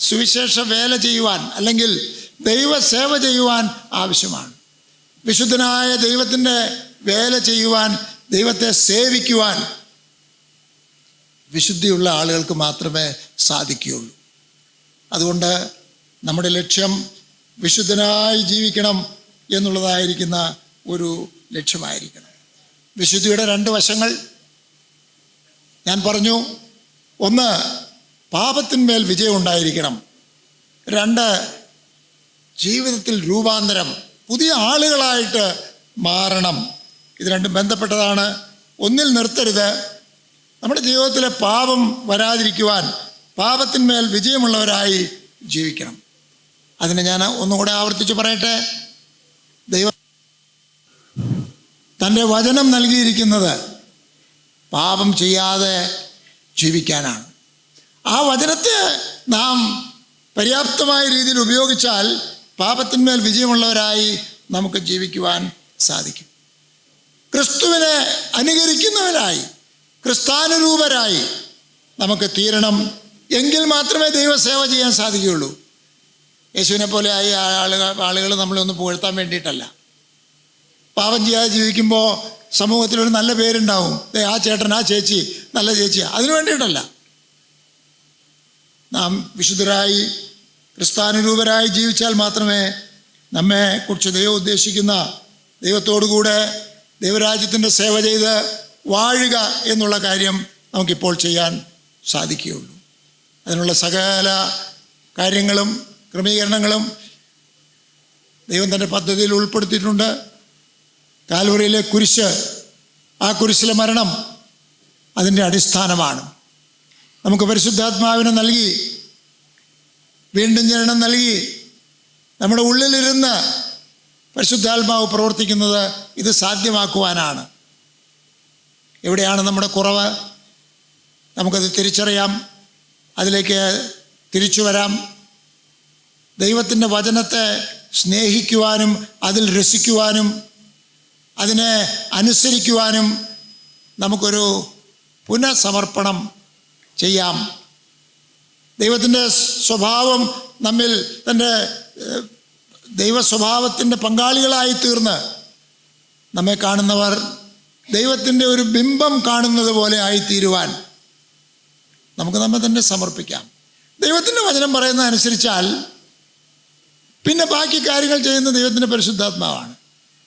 സുവിശേഷ വേല ചെയ്യുവാൻ, അല്ലെങ്കിൽ ദൈവസേവ ചെയ്യുവാൻ ആവശ്യമാണ്. വിശുദ്ധനായ ദൈവത്തിൻ്റെ വേല ചെയ്യുവാൻ, ദൈവത്തെ സേവിക്കുവാൻ വിശുദ്ധിയുള്ള ആളുകൾക്ക് മാത്രമേ സാധിക്കുകയുള്ളൂ. അതുകൊണ്ട് നമ്മുടെ ലക്ഷ്യം വിശുദ്ധനായി ജീവിക്കണം എന്നുള്ളതായിരിക്കുന്ന ഒരു ലക്ഷ്യമായിരിക്കണം. വിശുദ്ധിയുടെ 2 വശങ്ങൾ ഞാൻ പറഞ്ഞു. 1, പാപത്തിന്മേൽ വിജയം ഉണ്ടായിരിക്കണം. 2, ജീവിതത്തിൽ രൂപാന്തരം, പുതിയ ആളുകളായിട്ട് മാറണം. ഇത് രണ്ടും ബന്ധപ്പെട്ടതാണ്. ഒന്നിൽ നിർത്തരുത്. നമ്മുടെ ജീവിതത്തിലെ പാപം വരാതിരിക്കുവാൻ പാപത്തിന്മേൽ വിജയമുള്ളവരായി ജീവിക്കണം. അതിനെ ഞാൻ ഒന്നുകൂടെ ആവർത്തിച്ച് പറയട്ടെ. ദൈവം തൻ്റെ വചനം നൽകിയിരിക്കുന്നത് പാപം ചെയ്യാതെ ജീവിക്കാനാണ്. ആ വചനത്തെ നാം പര്യാപ്തമായ രീതിയിൽ ഉപയോഗിച്ചാൽ പാപത്തിന്മേൽ വിജയമുള്ളവരായി നമുക്ക് ജീവിക്കുവാൻ സാധിക്കും. ക്രിസ്തുവിനെ അനുകരിക്കുന്നവരായി, ക്രിസ്താനുരൂപരായി നമുക്ക് തീരണം. എങ്കിൽ മാത്രമേ ദൈവസേവ ചെയ്യാൻ സാധിക്കുകയുള്ളൂ. യേശുവിനെ പോലെ ആയി ആളുകൾ നമ്മളെ ഒന്ന് പുകഴ്ത്താൻ വേണ്ടിയിട്ടല്ല. പാപം ചെയ്യാതെ ജീവിക്കുമ്പോൾ സമൂഹത്തിലൊരു നല്ല പേരുണ്ടാവും. ആ ചേട്ടൻ, ആ ചേച്ചി നല്ല ചേച്ചിയാണ്, അതിനു വേണ്ടിയിട്ടല്ല. നാം വിശുദ്ധരായി ക്രിസ്താനുരൂപരായി ജീവിച്ചാൽ മാത്രമേ നമ്മെ കുറിച്ച് ദൈവം ഉദ്ദേശിക്കുന്ന, ദൈവത്തോടുകൂടെ ദൈവരാജ്യത്തിൻ്റെ സേവ ചെയ്ത് വാഴുക എന്നുള്ള കാര്യം നമുക്കിപ്പോൾ ചെയ്യാൻ സാധിക്കുകയുള്ളൂ. അതിനുള്ള സകല കാര്യങ്ങളും ക്രമീകരണങ്ങളും ദൈവം തൻ്റെ പദ്ധതിയിൽ ഉൾപ്പെടുത്തിയിട്ടുണ്ട്. കാൽവറിയിലെ കുരിശ്, ആ കുരിശിലെ മരണം അതിൻ്റെ അടിസ്ഥാനമാണ്. നമുക്ക് പരിശുദ്ധാത്മാവിനെ നൽകി, വീണ്ടും ജനനം നൽകി, നമ്മുടെ ഉള്ളിലിരുന്ന് പരിശുദ്ധാത്മാവ് പ്രവർത്തിക്കുന്നത് ഇത് സാധ്യമാക്കുവാനാണ്. എവിടെയാണ് നമ്മുടെ കുറവ്? നമുക്കത് തിരിച്ചറിയാം, അതിലേക്ക് തിരിച്ചു വരാം. ദൈവത്തിൻ്റെ വചനത്തെ സ്നേഹിക്കുവാനും അതിൽ രസിക്കുവാനും അതിനെ അനുസരിക്കുവാനും നമുക്കൊരു പുനഃസമർപ്പണം ചെയ്യാം. ദൈവത്തിൻ്റെ സ്വഭാവം നമ്മിൽ തൻ്റെ ദൈവസ്വഭാവത്തിൻ്റെ പങ്കാളികളായി തീർന്ന് നമ്മെ കാണുന്നവർ ദൈവത്തിൻ്റെ ഒരു ബിംബം കാണുന്നത് പോലെ ആയിത്തീരുവാൻ നമുക്ക് നമ്മെ തന്നെ സമർപ്പിക്കാം. ദൈവത്തിൻ്റെ വചനം പറയുന്നത് അനുസരിച്ചാൽ പിന്നെ ബാക്കി കാര്യങ്ങൾ ചെയ്യുന്ന ദൈവത്തിൻ്റെ പരിശുദ്ധാത്മാവാണ്.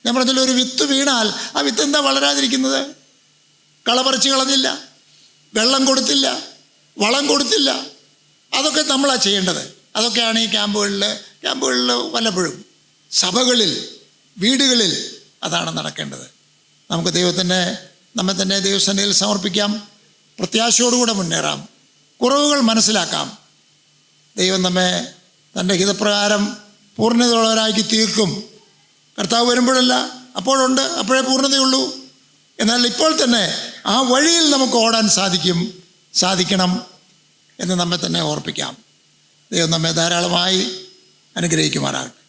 ഞാൻ പറഞ്ഞതിൽ ഒരു വിത്ത് വീണാൽ ആ വിത്ത് എന്താ വളരാതിരിക്കുന്നത്? കളപറിച്ച് കളഞ്ഞില്ല, വെള്ളം കൊടുത്തില്ല, വളം കൊടുത്തില്ല. അതൊക്കെ നമ്മളാണ് ചെയ്യേണ്ടത്. അതൊക്കെയാണ് ഈ ക്യാമ്പുകളിൽ വല്ലപ്പോഴും സഭകളിൽ, വീടുകളിൽ അതാണ് നടക്കേണ്ടത്. നമുക്ക് നമ്മെ തന്നെ ദൈവസന്നിധിയിൽ സമർപ്പിക്കാം, പ്രത്യാശയോടുകൂടെ മുന്നേറാം, കുറവുകൾ മനസ്സിലാക്കാം. ദൈവം നമ്മെ തൻ്റെ ഹിതപ്രകാരം പൂർണ്ണതയുള്ളവരാക്കി തീർക്കും. കർത്താവ് വരുമ്പോഴല്ല, അപ്പോഴുണ്ട്, അപ്പോഴേ പൂർണ്ണതയുള്ളൂ. എന്നാൽ ഇപ്പോൾ തന്നെ ആ വഴിയിൽ നമുക്ക് ഓടാൻ സാധിക്കണം എന്ന് നമ്മെ തന്നെ ഓർപ്പിക്കാം. ദൈവം നമ്മെ ധാരാളമായി അനുഗ്രഹിക്കുമാറാകട്ടെ.